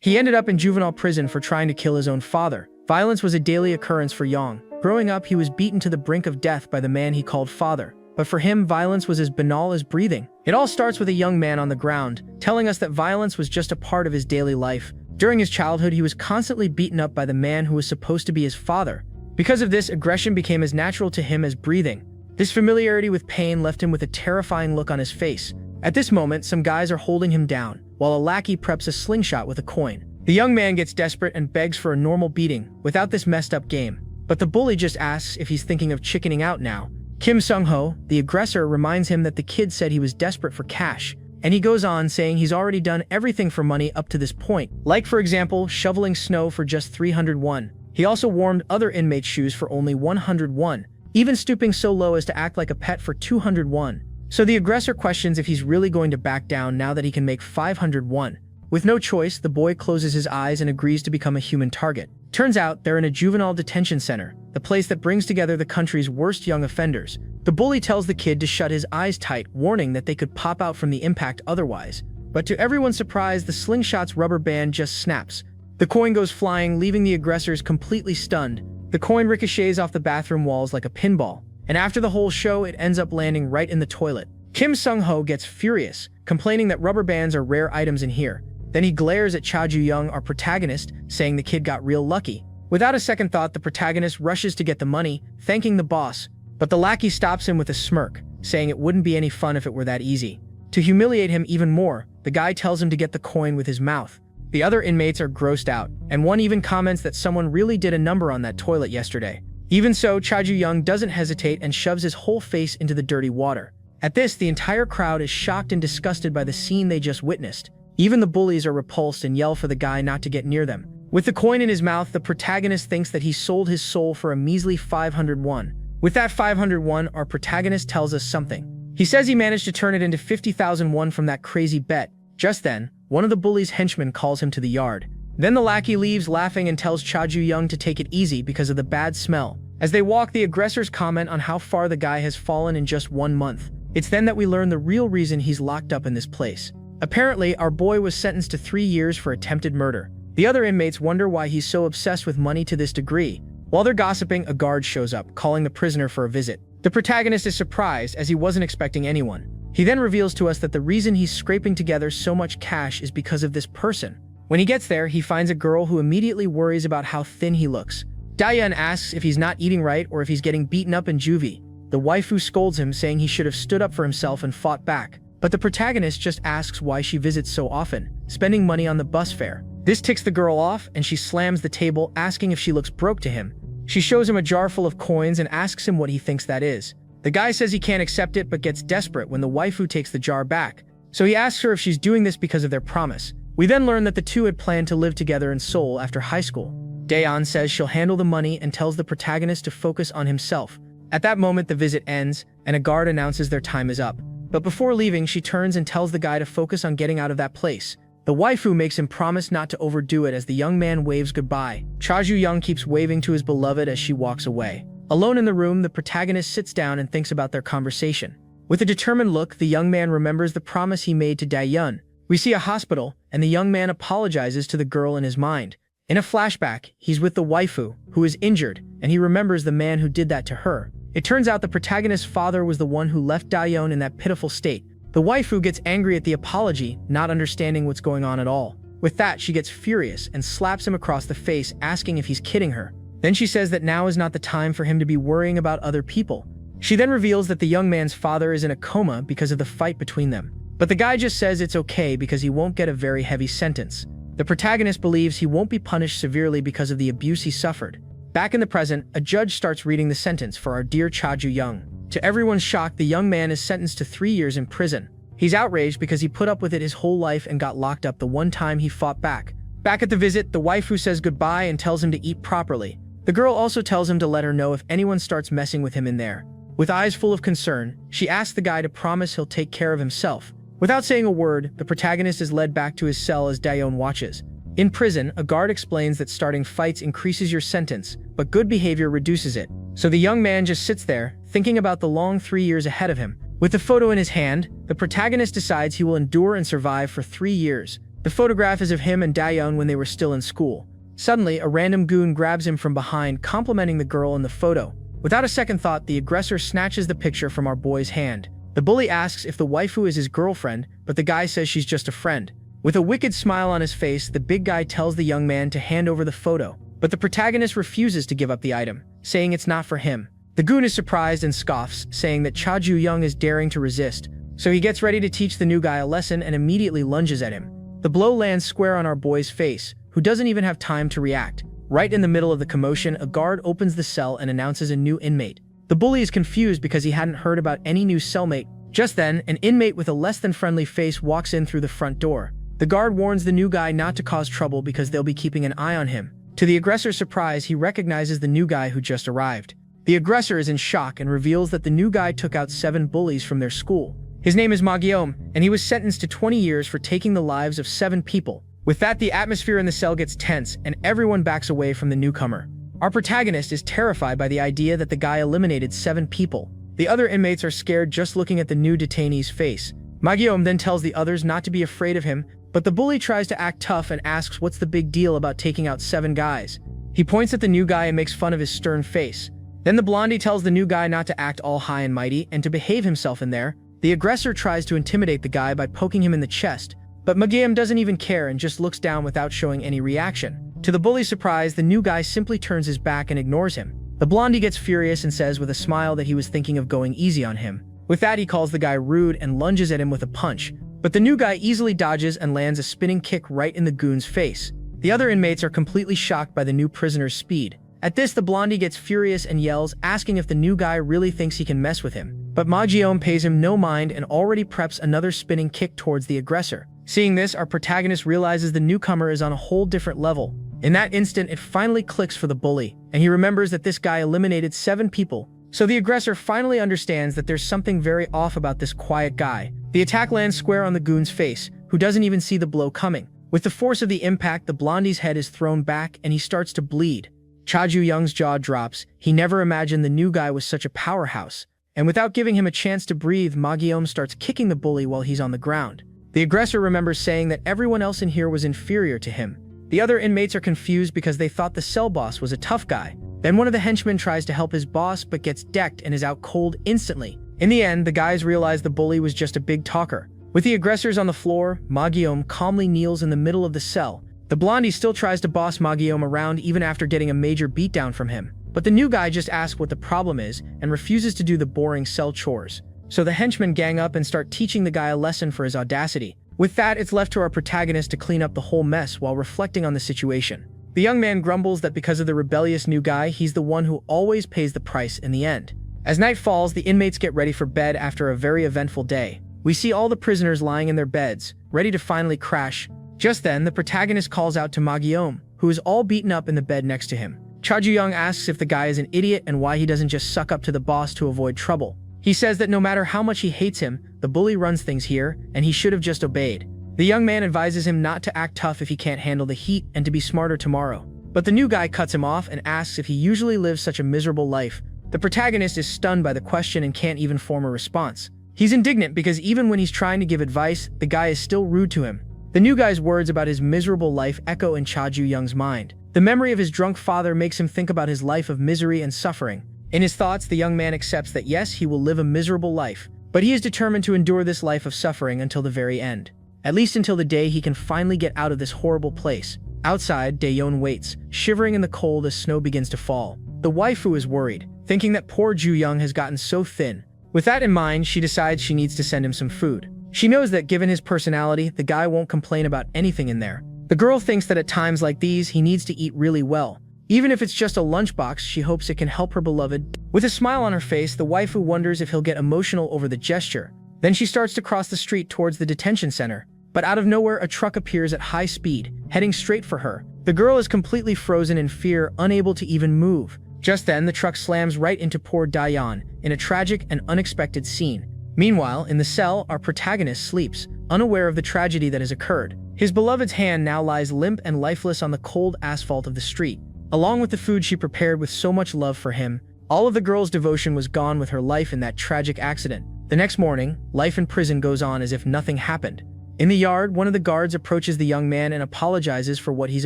He ended up in juvenile prison for trying to kill his own father. Violence was a daily occurrence for Yang. Growing up, he was beaten to the brink of death by the man he called father. But for him, violence was as banal as breathing. It all starts with a young man on the ground, telling us that violence was just a part of his daily life. During his childhood, he was constantly beaten up by the man who was supposed to be his father. Because of this, aggression became as natural to him as breathing. This familiarity with pain left him with a terrifying look on his face. At this moment, some guys are holding him down, while a lackey preps a slingshot with a coin. The young man gets desperate and begs for a normal beating, without this messed up game. But the bully just asks if he's thinking of chickening out now. Kim Sung-ho, the aggressor, reminds him that the kid said he was desperate for cash. And he goes on saying he's already done everything for money up to this point, like for example, shoveling snow for just 300 won. He also warmed other inmates' shoes for only 100 won, even stooping so low as to act like a pet for 200 won. So the aggressor questions if he's really going to back down now that he can make 500 won. With no choice, the boy closes his eyes and agrees to become a human target. Turns out they're in a juvenile detention center, the place that brings together the country's worst young offenders. The bully tells the kid to shut his eyes tight, warning that they could pop out from the impact otherwise. But to everyone's surprise, the slingshot's rubber band just snaps. The coin goes flying, leaving the aggressors completely stunned. The coin ricochets off the bathroom walls like a pinball, and after the whole show, it ends up landing right in the toilet. Kim Sung-ho gets furious, complaining that rubber bands are rare items in here. Then he glares at Cha Ju-young, our protagonist, saying the kid got real lucky. Without a second thought, the protagonist rushes to get the money, thanking the boss. But the lackey stops him with a smirk, saying it wouldn't be any fun if it were that easy. To humiliate him even more, the guy tells him to get the coin with his mouth. The other inmates are grossed out, and one even comments that someone really did a number on that toilet yesterday. Even so, Cha Ju-young doesn't hesitate and shoves his whole face into the dirty water. At this, the entire crowd is shocked and disgusted by the scene they just witnessed. Even the bullies are repulsed and yell for the guy not to get near them. With the coin in his mouth, the protagonist thinks that he sold his soul for a measly 500 won. With that 500 won, our protagonist tells us something. He says he managed to turn it into 50,000 won from that crazy bet. Just then, one of the bully's henchmen calls him to the yard. Then the lackey leaves laughing and tells Cha Ju-young to take it easy because of the bad smell. As they walk, the aggressors comment on how far the guy has fallen in just 1 month. It's then that we learn the real reason he's locked up in this place. Apparently, our boy was sentenced to 3 years for attempted murder. The other inmates wonder why he's so obsessed with money to this degree. While they're gossiping, a guard shows up, calling the prisoner for a visit. The protagonist is surprised, as he wasn't expecting anyone. He then reveals to us that the reason he's scraping together so much cash is because of this person. When he gets there, he finds a girl who immediately worries about how thin he looks. Daeyeon asks if he's not eating right or if he's getting beaten up in juvie. The waifu scolds him, saying he should have stood up for himself and fought back. But the protagonist just asks why she visits so often, spending money on the bus fare. This ticks the girl off, and she slams the table, asking if she looks broke to him. She shows him a jar full of coins and asks him what he thinks that is. The guy says he can't accept it but gets desperate when the waifu takes the jar back. So he asks her if she's doing this because of their promise. We then learn that the two had planned to live together in Seoul after high school. Daeyeon says she'll handle the money and tells the protagonist to focus on himself. At that moment, the visit ends, and a guard announces their time is up. But before leaving, she turns and tells the guy to focus on getting out of that place. The waifu makes him promise not to overdo it as the young man waves goodbye. Cha Ju-young keeps waving to his beloved as she walks away. Alone in the room, the protagonist sits down and thinks about their conversation. With a determined look, the young man remembers the promise he made to Daeyeon. We see a hospital, and the young man apologizes to the girl in his mind. In a flashback, he's with the waifu, who is injured, and he remembers the man who did that to her. It turns out the protagonist's father was the one who left Daeyeon in that pitiful state. The waifu gets angry at the apology, not understanding what's going on at all. With that, she gets furious and slaps him across the face, asking if he's kidding her. Then she says that now is not the time for him to be worrying about other people. She then reveals that the young man's father is in a coma because of the fight between them. But the guy just says it's okay because he won't get a very heavy sentence. The protagonist believes he won't be punished severely because of the abuse he suffered. Back in the present, a judge starts reading the sentence for our dear Cha Ju-young. To everyone's shock, the young man is sentenced to 3 years in prison. He's outraged because he put up with it his whole life and got locked up the one time he fought back. Back at the visit, the waifu says goodbye and tells him to eat properly. The girl also tells him to let her know if anyone starts messing with him in there. With eyes full of concern, she asks the guy to promise he'll take care of himself. Without saying a word, the protagonist is led back to his cell as Daeyeon watches. In prison, a guard explains that starting fights increases your sentence, but good behavior reduces it. So the young man just sits there, thinking about the long 3 years ahead of him. With the photo in his hand, the protagonist decides he will endure and survive for 3 years. The photograph is of him and Daeyeon when they were still in school. Suddenly, a random goon grabs him from behind, complimenting the girl in the photo. Without a second thought, the aggressor snatches the picture from our boy's hand. The bully asks if the waifu is his girlfriend, but the guy says she's just a friend. With a wicked smile on his face, the big guy tells the young man to hand over the photo, but the protagonist refuses to give up the item, saying it's not for him. The goon is surprised and scoffs, saying that Cha Ju-young is daring to resist, so he gets ready to teach the new guy a lesson and immediately lunges at him. The blow lands square on our boy's face, who doesn't even have time to react. Right in the middle of the commotion, a guard opens the cell and announces a new inmate. The bully is confused because he hadn't heard about any new cellmate. Just then, an inmate with a less-than-friendly face walks in through the front door. The guard warns the new guy not to cause trouble because they'll be keeping an eye on him. To the aggressor's surprise, he recognizes the new guy who just arrived. The aggressor is in shock and reveals that the new guy took out 7 bullies from their school. His name is Ma Guillaume, and he was sentenced to 20 years for taking the lives of 7 people. With that, the atmosphere in the cell gets tense, and everyone backs away from the newcomer. Our protagonist is terrified by the idea that the guy eliminated 7 people. The other inmates are scared just looking at the new detainee's face. Ma Guillaume then tells the others not to be afraid of him, but the bully tries to act tough and asks what's the big deal about taking out 7 guys. He points at the new guy and makes fun of his stern face. Then the blondie tells the new guy not to act all high and mighty and to behave himself in there. The aggressor tries to intimidate the guy by poking him in the chest, but Ma Guillaume doesn't even care and just looks down without showing any reaction. To the bully's surprise, the new guy simply turns his back and ignores him. The blondie gets furious and says with a smile that he was thinking of going easy on him. With that, he calls the guy rude and lunges at him with a punch, but the new guy easily dodges and lands a spinning kick right in the goon's face. The other inmates are completely shocked by the new prisoner's speed. At this, the blondie gets furious and yells, asking if the new guy really thinks he can mess with him. But Ma Guillaume pays him no mind and already preps another spinning kick towards the aggressor. Seeing this, our protagonist realizes the newcomer is on a whole different level. In that instant, it finally clicks for the bully, and he remembers that this guy eliminated 7 people. So the aggressor finally understands that there's something very off about this quiet guy. The attack lands square on the goon's face, who doesn't even see the blow coming. With the force of the impact, the blondie's head is thrown back and he starts to bleed. Cha Ju-young's jaw drops. He never imagined the new guy was such a powerhouse. And without giving him a chance to breathe, Ma Guillaume starts kicking the bully while he's on the ground. The aggressor remembers saying that everyone else in here was inferior to him. The other inmates are confused because they thought the cell boss was a tough guy. Then one of the henchmen tries to help his boss but gets decked and is out cold instantly. In the end, the guys realize the bully was just a big talker. With the aggressors on the floor, Ma Guillaume calmly kneels in the middle of the cell. The blondie still tries to boss Ma Guillaume around even after getting a major beatdown from him. But the new guy just asks what the problem is and refuses to do the boring cell chores. So the henchmen gang up and start teaching the guy a lesson for his audacity. With that, it's left to our protagonist to clean up the whole mess while reflecting on the situation. The young man grumbles that because of the rebellious new guy, he's the one who always pays the price in the end. As night falls, the inmates get ready for bed after a very eventful day. We see all the prisoners lying in their beds, ready to finally crash. Just then, the protagonist calls out to Ma Guillaume, who is all beaten up in the bed next to him. Cha Ju-young asks if the guy is an idiot and why he doesn't just suck up to the boss to avoid trouble. He says that no matter how much he hates him, the bully runs things here, and he should have just obeyed. The young man advises him not to act tough if he can't handle the heat and to be smarter tomorrow. But the new guy cuts him off and asks if he usually lives such a miserable life. The protagonist is stunned by the question and can't even form a response. He's indignant because even when he's trying to give advice, the guy is still rude to him. The new guy's words about his miserable life echo in Cha Ju-young's mind. The memory of his drunk father makes him think about his life of misery and suffering. In his thoughts, the young man accepts that yes, he will live a miserable life, but he is determined to endure this life of suffering until the very end. At least until the day he can finally get out of this horrible place. Outside, Daeyeon waits, shivering in the cold as snow begins to fall. The waifu is worried, thinking that poor Ju-young has gotten so thin. With that in mind, she decides she needs to send him some food. She knows that given his personality, the guy won't complain about anything in there. The girl thinks that at times like these, he needs to eat really well. Even if it's just a lunchbox, she hopes it can help her beloved. With a smile on her face, the waifu wonders if he'll get emotional over the gesture. Then she starts to cross the street towards the detention center. But out of nowhere, a truck appears at high speed, heading straight for her. The girl is completely frozen in fear, unable to even move. Just then, the truck slams right into poor Daeyeon in a tragic and unexpected scene. Meanwhile, in the cell, our protagonist sleeps, unaware of the tragedy that has occurred. His beloved's hand now lies limp and lifeless on the cold asphalt of the street. Along with the food she prepared with so much love for him, all of the girl's devotion was gone with her life in that tragic accident. The next morning, life in prison goes on as if nothing happened. In the yard, one of the guards approaches the young man and apologizes for what he's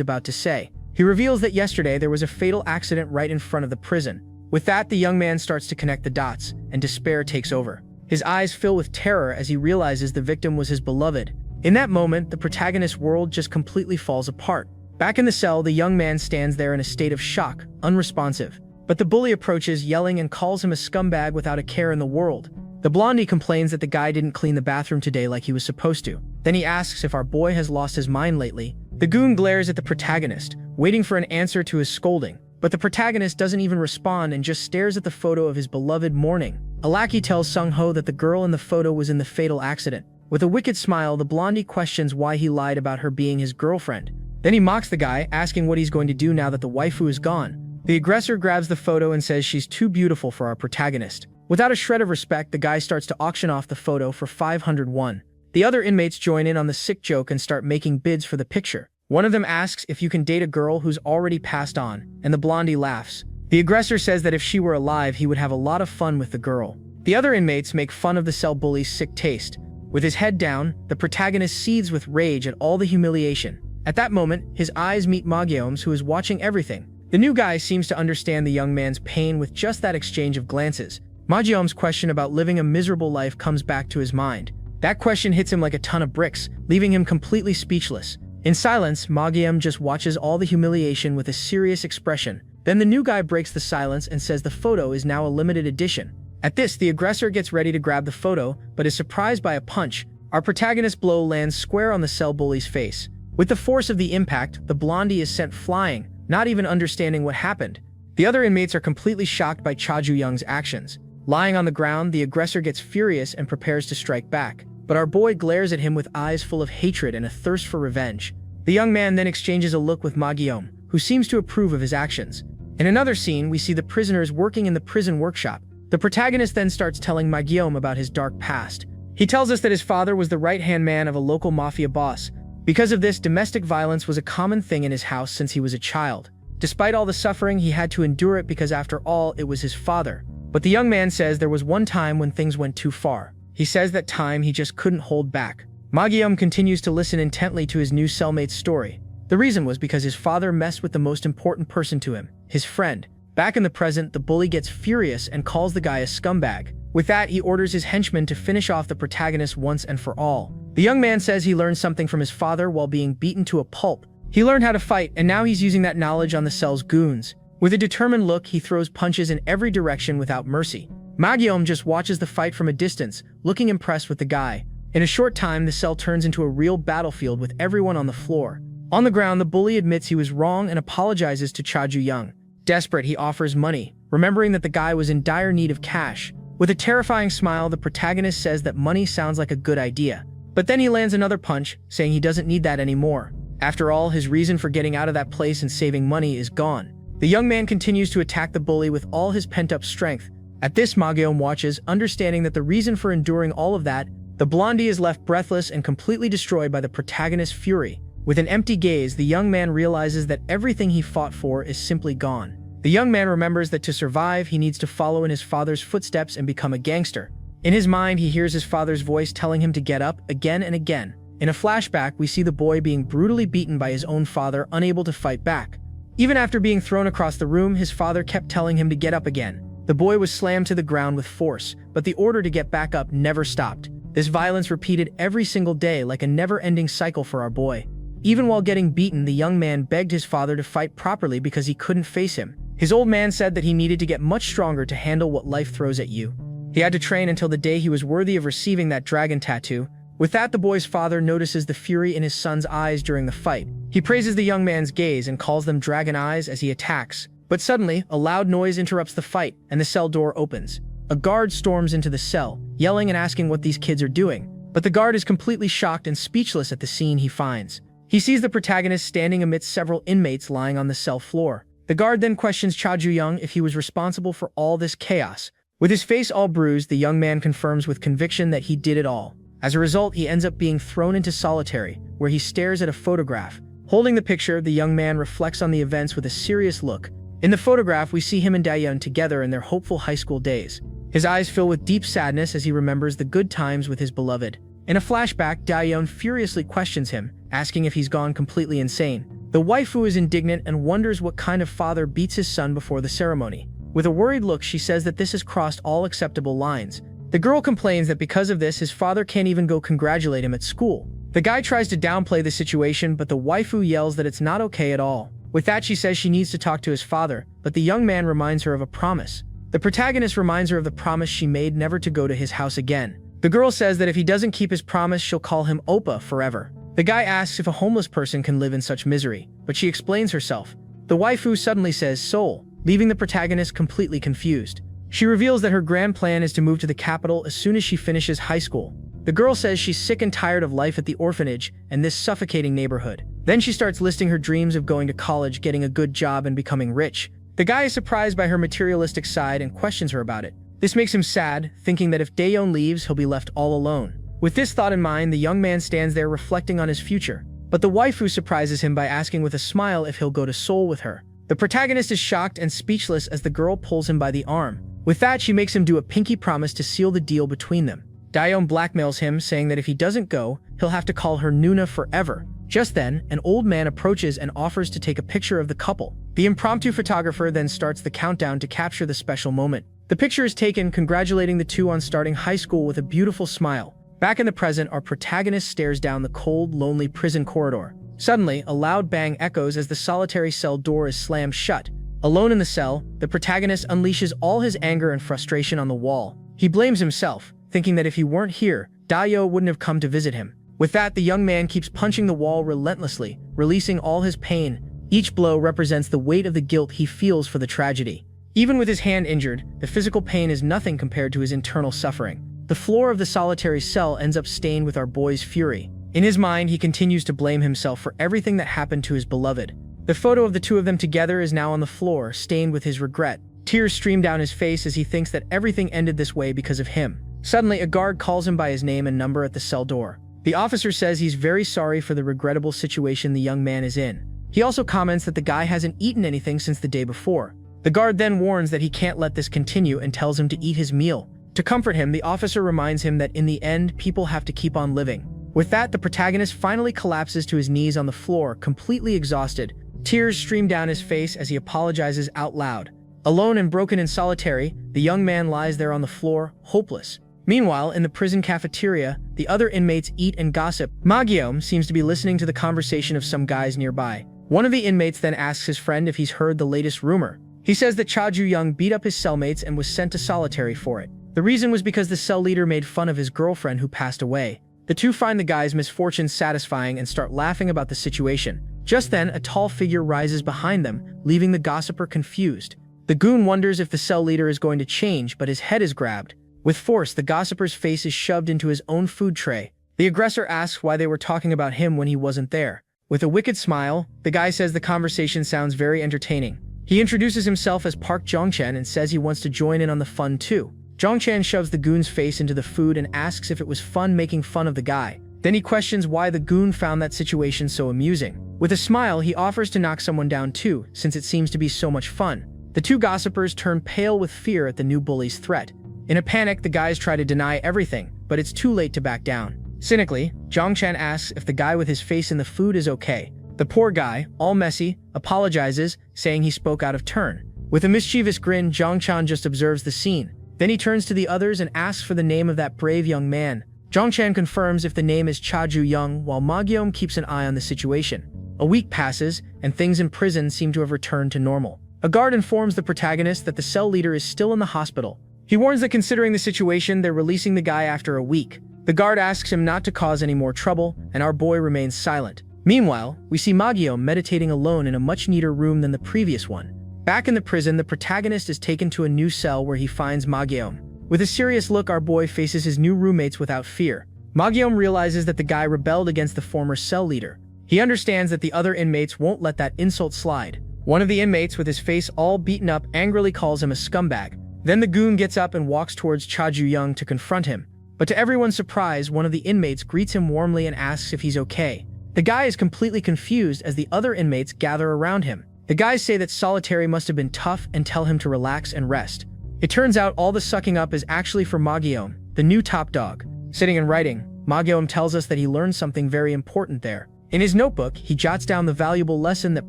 about to say. He reveals that yesterday there was a fatal accident right in front of the prison. With that, the young man starts to connect the dots, and despair takes over. His eyes fill with terror as he realizes the victim was his beloved. In that moment, the protagonist's world just completely falls apart. Back in the cell, the young man stands there in a state of shock, unresponsive. But the bully approaches, yelling, and calls him a scumbag without a care in the world. The blondie complains that the guy didn't clean the bathroom today like he was supposed to. Then he asks if our boy has lost his mind lately. The goon glares at the protagonist, waiting for an answer to his scolding. But the protagonist doesn't even respond and just stares at the photo of his beloved mourning. A lackey tells Sung-ho that the girl in the photo was in the fatal accident. With a wicked smile, the blondie questions why he lied about her being his girlfriend. Then he mocks the guy, asking what he's going to do now that the waifu is gone. The aggressor grabs the photo and says she's too beautiful for our protagonist. Without a shred of respect, the guy starts to auction off the photo for 500 won. The other inmates join in on the sick joke and start making bids for the picture. One of them asks if you can date a girl who's already passed on, and the blondie laughs. The aggressor says that if she were alive, he would have a lot of fun with the girl. The other inmates make fun of the cell bully's sick taste. With his head down, the protagonist seethes with rage at all the humiliation. At that moment, his eyes meet Magyeom's, who is watching everything. The new guy seems to understand the young man's pain with just that exchange of glances. Magyeom's question about living a miserable life comes back to his mind. That question hits him like a ton of bricks, leaving him completely speechless. In silence, Magyeom just watches all the humiliation with a serious expression. Then the new guy breaks the silence and says the photo is now a limited edition. At this, the aggressor gets ready to grab the photo, but is surprised by a punch. Our protagonist's blow lands square on the cell bully's face. With the force of the impact, the blondie is sent flying, not even understanding what happened. The other inmates are completely shocked by Cha Ju-young's actions. Lying on the ground, the aggressor gets furious and prepares to strike back. But our boy glares at him with eyes full of hatred and a thirst for revenge. The young man then exchanges a look with Magyeom, who seems to approve of his actions. In another scene, we see the prisoners working in the prison workshop. The protagonist then starts telling Magyeom about his dark past. He tells us that his father was the right-hand man of a local mafia boss. Because of this, domestic violence was a common thing in his house since he was a child. Despite all the suffering, he had to endure it because after all, it was his father. But the young man says there was one time when things went too far. He says that time he just couldn't hold back. Magyeom continues to listen intently to his new cellmate's story. The reason was because his father messed with the most important person to him, his friend. Back in the present, the bully gets furious and calls the guy a scumbag. With that, he orders his henchmen to finish off the protagonist once and for all. The young man says he learned something from his father while being beaten to a pulp. He learned how to fight, and now he's using that knowledge on the cell's goons. With a determined look, he throws punches in every direction without mercy. Magyeom just watches the fight from a distance, looking impressed with the guy. In a short time, the cell turns into a real battlefield with everyone on the floor. On the ground, the bully admits he was wrong and apologizes to Cha Ju-young. Desperate, he offers money, remembering that the guy was in dire need of cash. With a terrifying smile, the protagonist says that money sounds like a good idea. But then he lands another punch, saying he doesn't need that anymore. After all, his reason for getting out of that place and saving money is gone. The young man continues to attack the bully with all his pent-up strength. At this, Magyeom watches, understanding that the reason for enduring all of that, the blondie is left breathless and completely destroyed by the protagonist's fury. With an empty gaze, the young man realizes that everything he fought for is simply gone. The young man remembers that to survive, he needs to follow in his father's footsteps and become a gangster. In his mind, he hears his father's voice telling him to get up again and again. In a flashback, we see the boy being brutally beaten by his own father, unable to fight back. Even after being thrown across the room, his father kept telling him to get up again. The boy was slammed to the ground with force, but the order to get back up never stopped. This violence repeated every single day like a never-ending cycle for our boy. Even while getting beaten, the young man begged his father to fight properly because he couldn't face him. His old man said that he needed to get much stronger to handle what life throws at you. He had to train until the day he was worthy of receiving that dragon tattoo. With that, the boy's father notices the fury in his son's eyes during the fight. He praises the young man's gaze and calls them dragon eyes as he attacks. But suddenly, a loud noise interrupts the fight, and the cell door opens. A guard storms into the cell, yelling and asking what these kids are doing. But the guard is completely shocked and speechless at the scene he finds. He sees the protagonist standing amidst several inmates lying on the cell floor. The guard then questions Cha Ju-young if he was responsible for all this chaos. With his face all bruised, the young man confirms with conviction that he did it all. As a result, he ends up being thrown into solitary, where he stares at a photograph. Holding the picture, the young man reflects on the events with a serious look. In the photograph, we see him and Daeyeon together in their hopeful high school days. His eyes fill with deep sadness as he remembers the good times with his beloved. In a flashback, Daeyeon furiously questions him, asking if he's gone completely insane. The waifu is indignant and wonders what kind of father beats his son before the ceremony. With a worried look, she says that this has crossed all acceptable lines. The girl complains that because of this, his father can't even go congratulate him at school. The guy tries to downplay the situation, but the waifu yells that it's not okay at all. With that, she says she needs to talk to his father, but the young man reminds her of a promise. The protagonist reminds her of the promise she made never to go to his house again. The girl says that if he doesn't keep his promise, she'll call him Oppa forever. The guy asks if a homeless person can live in such misery, but she explains herself. The waifu suddenly says soul, leaving the protagonist completely confused. She reveals that her grand plan is to move to the capital as soon as she finishes high school. The girl says she's sick and tired of life at the orphanage and this suffocating neighborhood. Then she starts listing her dreams of going to college, getting a good job, and becoming rich. The guy is surprised by her materialistic side and questions her about it. This makes him sad, thinking that if Daeyeon leaves, he'll be left all alone. With this thought in mind, the young man stands there reflecting on his future. But the waifu surprises him by asking with a smile if he'll go to Seoul with her. The protagonist is shocked and speechless as the girl pulls him by the arm. With that, she makes him do a pinky promise to seal the deal between them. Daeyeon blackmails him, saying that if he doesn't go, he'll have to call her Nuna forever. Just then, an old man approaches and offers to take a picture of the couple. The impromptu photographer then starts the countdown to capture the special moment. The picture is taken, congratulating the two on starting high school with a beautiful smile. Back in the present, our protagonist stares down the cold, lonely prison corridor. Suddenly, a loud bang echoes as the solitary cell door is slammed shut. Alone in the cell, the protagonist unleashes all his anger and frustration on the wall. He blames himself, thinking that if he weren't here, Daeyeon wouldn't have come to visit him. With that, the young man keeps punching the wall relentlessly, releasing all his pain. Each blow represents the weight of the guilt he feels for the tragedy. Even with his hand injured, the physical pain is nothing compared to his internal suffering. The floor of the solitary cell ends up stained with our boy's fury. In his mind, he continues to blame himself for everything that happened to his beloved. The photo of the two of them together is now on the floor, stained with his regret. Tears stream down his face as he thinks that everything ended this way because of him. Suddenly, a guard calls him by his name and number at the cell door. The officer says he's very sorry for the regrettable situation the young man is in. He also comments that the guy hasn't eaten anything since the day before. The guard then warns that he can't let this continue and tells him to eat his meal. To comfort him, the officer reminds him that in the end, people have to keep on living. With that, the protagonist finally collapses to his knees on the floor, completely exhausted. Tears stream down his face as he apologizes out loud. Alone and broken and solitary, the young man lies there on the floor, hopeless. Meanwhile, in the prison cafeteria, the other inmates eat and gossip. Mangyeom seems to be listening to the conversation of some guys nearby. One of the inmates then asks his friend if he's heard the latest rumor. He says that Cha Ju-young beat up his cellmates and was sent to solitary for it. The reason was because the cell leader made fun of his girlfriend who passed away. The two find the guy's misfortune satisfying and start laughing about the situation. Just then, a tall figure rises behind them, leaving the gossiper confused. The goon wonders if the cell leader is going to change, but his head is grabbed. With force, the gossiper's face is shoved into his own food tray. The aggressor asks why they were talking about him when he wasn't there. With a wicked smile, the guy says the conversation sounds very entertaining. He introduces himself as Park Jongchan and says he wants to join in on the fun too. Jongchan shoves the goon's face into the food and asks if it was fun making fun of the guy. Then he questions why the goon found that situation so amusing. With a smile, he offers to knock someone down too, since it seems to be so much fun. The two gossipers turn pale with fear at the new bully's threat. In a panic, the guys try to deny everything, but it's too late to back down. Cynically, Jongchan asks if the guy with his face in the food is okay. The poor guy, all messy, apologizes, saying he spoke out of turn. With a mischievous grin, Jongchan just observes the scene. Then he turns to the others and asks for the name of that brave young man. Jongchan confirms if the name is Cha Ju-young, while Mangyeom keeps an eye on the situation. A week passes, and things in prison seem to have returned to normal. A guard informs the protagonist that the cell leader is still in the hospital. He warns that considering the situation, they're releasing the guy after a week. The guard asks him not to cause any more trouble, and our boy remains silent. Meanwhile, we see Mangyeom meditating alone in a much neater room than the previous one. Back in the prison, the protagonist is taken to a new cell where he finds Mangyeom. With a serious look, our boy faces his new roommates without fear. Mangyeom realizes that the guy rebelled against the former cell leader. He understands that the other inmates won't let that insult slide. One of the inmates, with his face all beaten up, angrily calls him a scumbag. Then the goon gets up and walks towards Cha Ju-young to confront him. But to everyone's surprise, one of the inmates greets him warmly and asks if he's okay. The guy is completely confused as the other inmates gather around him. The guys say that solitary must have been tough and tell him to relax and rest. It turns out all the sucking up is actually for Mangyeom, the new top dog. Sitting and writing, Mangyeom tells us that he learned something very important there. In his notebook, he jots down the valuable lesson that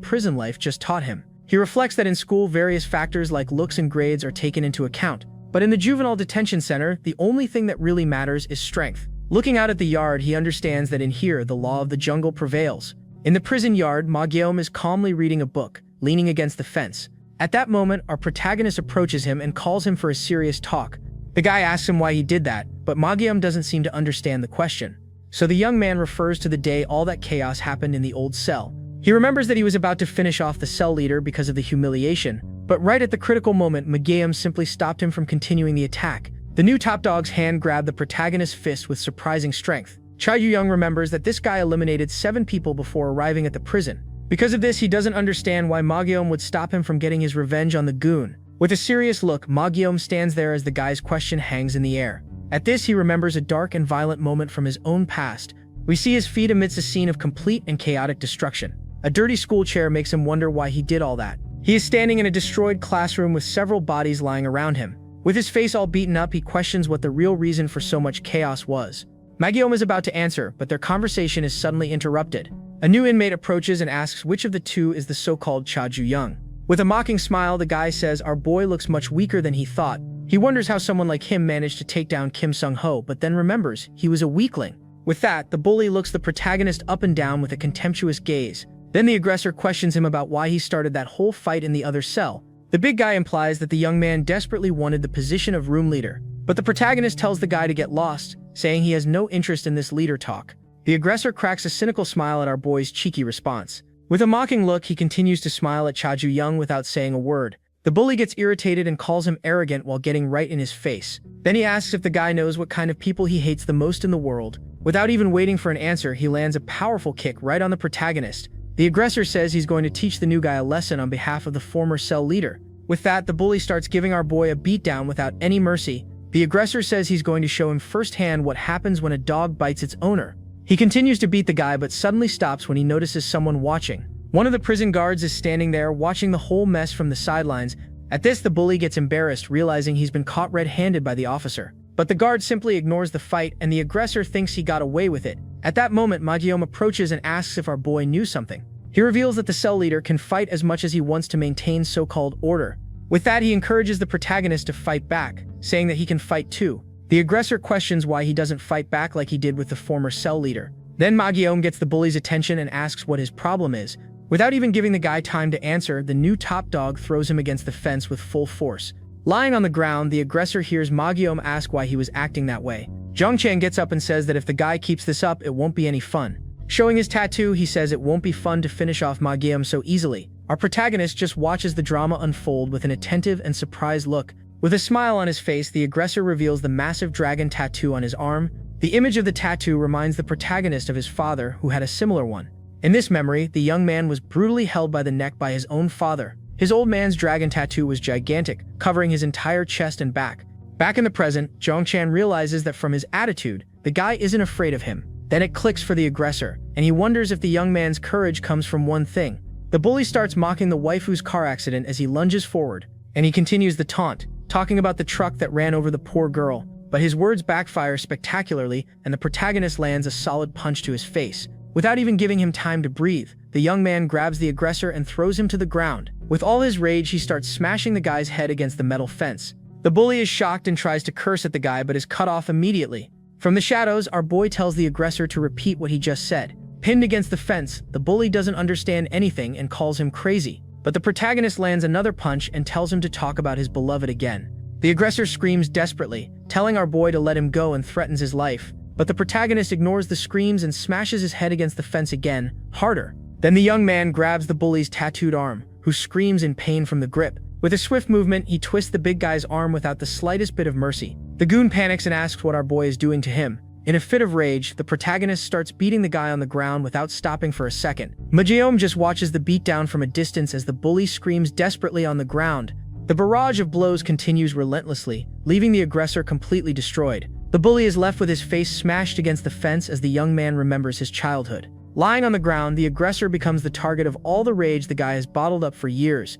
prison life just taught him. He reflects that in school, various factors like looks and grades are taken into account. But in the juvenile detention center, the only thing that really matters is strength. Looking out at the yard, he understands that in here, the law of the jungle prevails. In the prison yard, Mangyeom is calmly reading a book, leaning against the fence. At that moment, our protagonist approaches him and calls him for a serious talk. The guy asks him why he did that, but Mangyeom doesn't seem to understand the question. So the young man refers to the day all that chaos happened in the old cell. He remembers that he was about to finish off the cell leader because of the humiliation, but right at the critical moment, Mangyeom simply stopped him from continuing the attack. The new top dog's hand grabbed the protagonist's fist with surprising strength. Cha Yu-young remembers that this guy eliminated 7 people before arriving at the prison. Because of this, he doesn't understand why Mangyeom would stop him from getting his revenge on the goon. With a serious look, Mangyeom stands there as the guy's question hangs in the air. At this, he remembers a dark and violent moment from his own past. We see his feet amidst a scene of complete and chaotic destruction. A dirty school chair makes him wonder why he did all that. He is standing in a destroyed classroom with several bodies lying around him. With his face all beaten up, he questions what the real reason for so much chaos was. Mangyeom is about to answer, but their conversation is suddenly interrupted. A new inmate approaches and asks which of the two is the so-called Cha Ju-young. With a mocking smile, the guy says our boy looks much weaker than he thought. He wonders how someone like him managed to take down Kim Sung-ho, but then remembers he was a weakling. With that, the bully looks the protagonist up and down with a contemptuous gaze. Then the aggressor questions him about why he started that whole fight in the other cell. The big guy implies that the young man desperately wanted the position of room leader, but the protagonist tells the guy to get lost, saying he has no interest in this leader talk. The aggressor cracks a cynical smile at our boy's cheeky response. With a mocking look, he continues to smile at Cha Ju-young without saying a word. The bully gets irritated and calls him arrogant while getting right in his face. Then he asks if the guy knows what kind of people he hates the most in the world. Without even waiting for an answer, he lands a powerful kick right on the protagonist. The aggressor says he's going to teach the new guy a lesson on behalf of the former cell leader. With that, the bully starts giving our boy a beatdown without any mercy. The aggressor says he's going to show him firsthand what happens when a dog bites its owner. He continues to beat the guy but suddenly stops when he notices someone watching. One of the prison guards is standing there watching the whole mess from the sidelines. At this, the bully gets embarrassed, realizing he's been caught red-handed by the officer. But the guard simply ignores the fight and the aggressor thinks he got away with it. At that moment, Mangyeom approaches and asks if our boy knew something. He reveals that the cell leader can fight as much as he wants to maintain so-called order. With that, he encourages the protagonist to fight back, saying that he can fight too. The aggressor questions why he doesn't fight back like he did with the former cell leader. Then Mangyeom gets the bully's attention and asks what his problem is. Without even giving the guy time to answer, the new top dog throws him against the fence with full force. Lying on the ground, the aggressor hears Mangyeom ask why he was acting that way. Jongchan gets up and says that if the guy keeps this up, it won't be any fun. Showing his tattoo, he says it won't be fun to finish off Mangyeom so easily. Our protagonist just watches the drama unfold with an attentive and surprised look. With a smile on his face, the aggressor reveals the massive dragon tattoo on his arm. The image of the tattoo reminds the protagonist of his father, who had a similar one. In this memory, the young man was brutally held by the neck by his own father. His old man's dragon tattoo was gigantic, covering his entire chest and back. Back in the present, Jongchan realizes that from his attitude, the guy isn't afraid of him. Then it clicks for the aggressor, and he wonders if the young man's courage comes from one thing. The bully starts mocking the waifu's car accident as he lunges forward, and he continues the taunt, talking about the truck that ran over the poor girl. But his words backfire spectacularly, and the protagonist lands a solid punch to his face. Without even giving him time to breathe, the young man grabs the aggressor and throws him to the ground. With all his rage, he starts smashing the guy's head against the metal fence. The bully is shocked and tries to curse at the guy but is cut off immediately. From the shadows, our boy tells the aggressor to repeat what he just said. Pinned against the fence, the bully doesn't understand anything and calls him crazy. But the protagonist lands another punch and tells him to talk about his beloved again. The aggressor screams desperately, telling our boy to let him go and threatens his life. But the protagonist ignores the screams and smashes his head against the fence again, harder. Then the young man grabs the bully's tattooed arm, who screams in pain from the grip. With a swift movement, he twists the big guy's arm without the slightest bit of mercy. The goon panics and asks what our boy is doing to him. In a fit of rage, the protagonist starts beating the guy on the ground without stopping for a second. Mangyeom just watches the beatdown from a distance as the bully screams desperately on the ground. The barrage of blows continues relentlessly, leaving the aggressor completely destroyed. The bully is left with his face smashed against the fence as the young man remembers his childhood. Lying on the ground, the aggressor becomes the target of all the rage the guy has bottled up for years.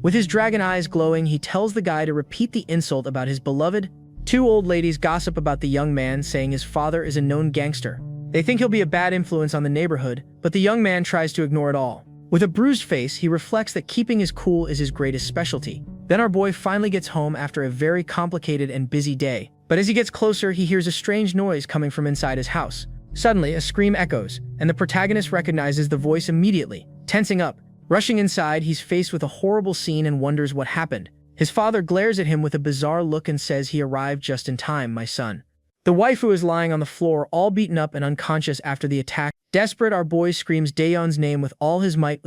With his dragon eyes glowing, he tells the guy to repeat the insult about his beloved. Two old ladies gossip about the young man, saying his father is a known gangster. They think he'll be a bad influence on the neighborhood, but the young man tries to ignore it all. With a bruised face, he reflects that keeping his cool is his greatest specialty. Then our boy finally gets home after a very complicated and busy day. But as he gets closer, he hears a strange noise coming from inside his house. Suddenly, a scream echoes, and the protagonist recognizes the voice immediately. Tensing up, rushing inside, he's faced with a horrible scene and wonders what happened. His father glares at him with a bizarre look and says, "He arrived just in time, my son." The waifu is lying on the floor, all beaten up and unconscious after the attack. Desperate, our boy screams Daeyeon's name with all his might,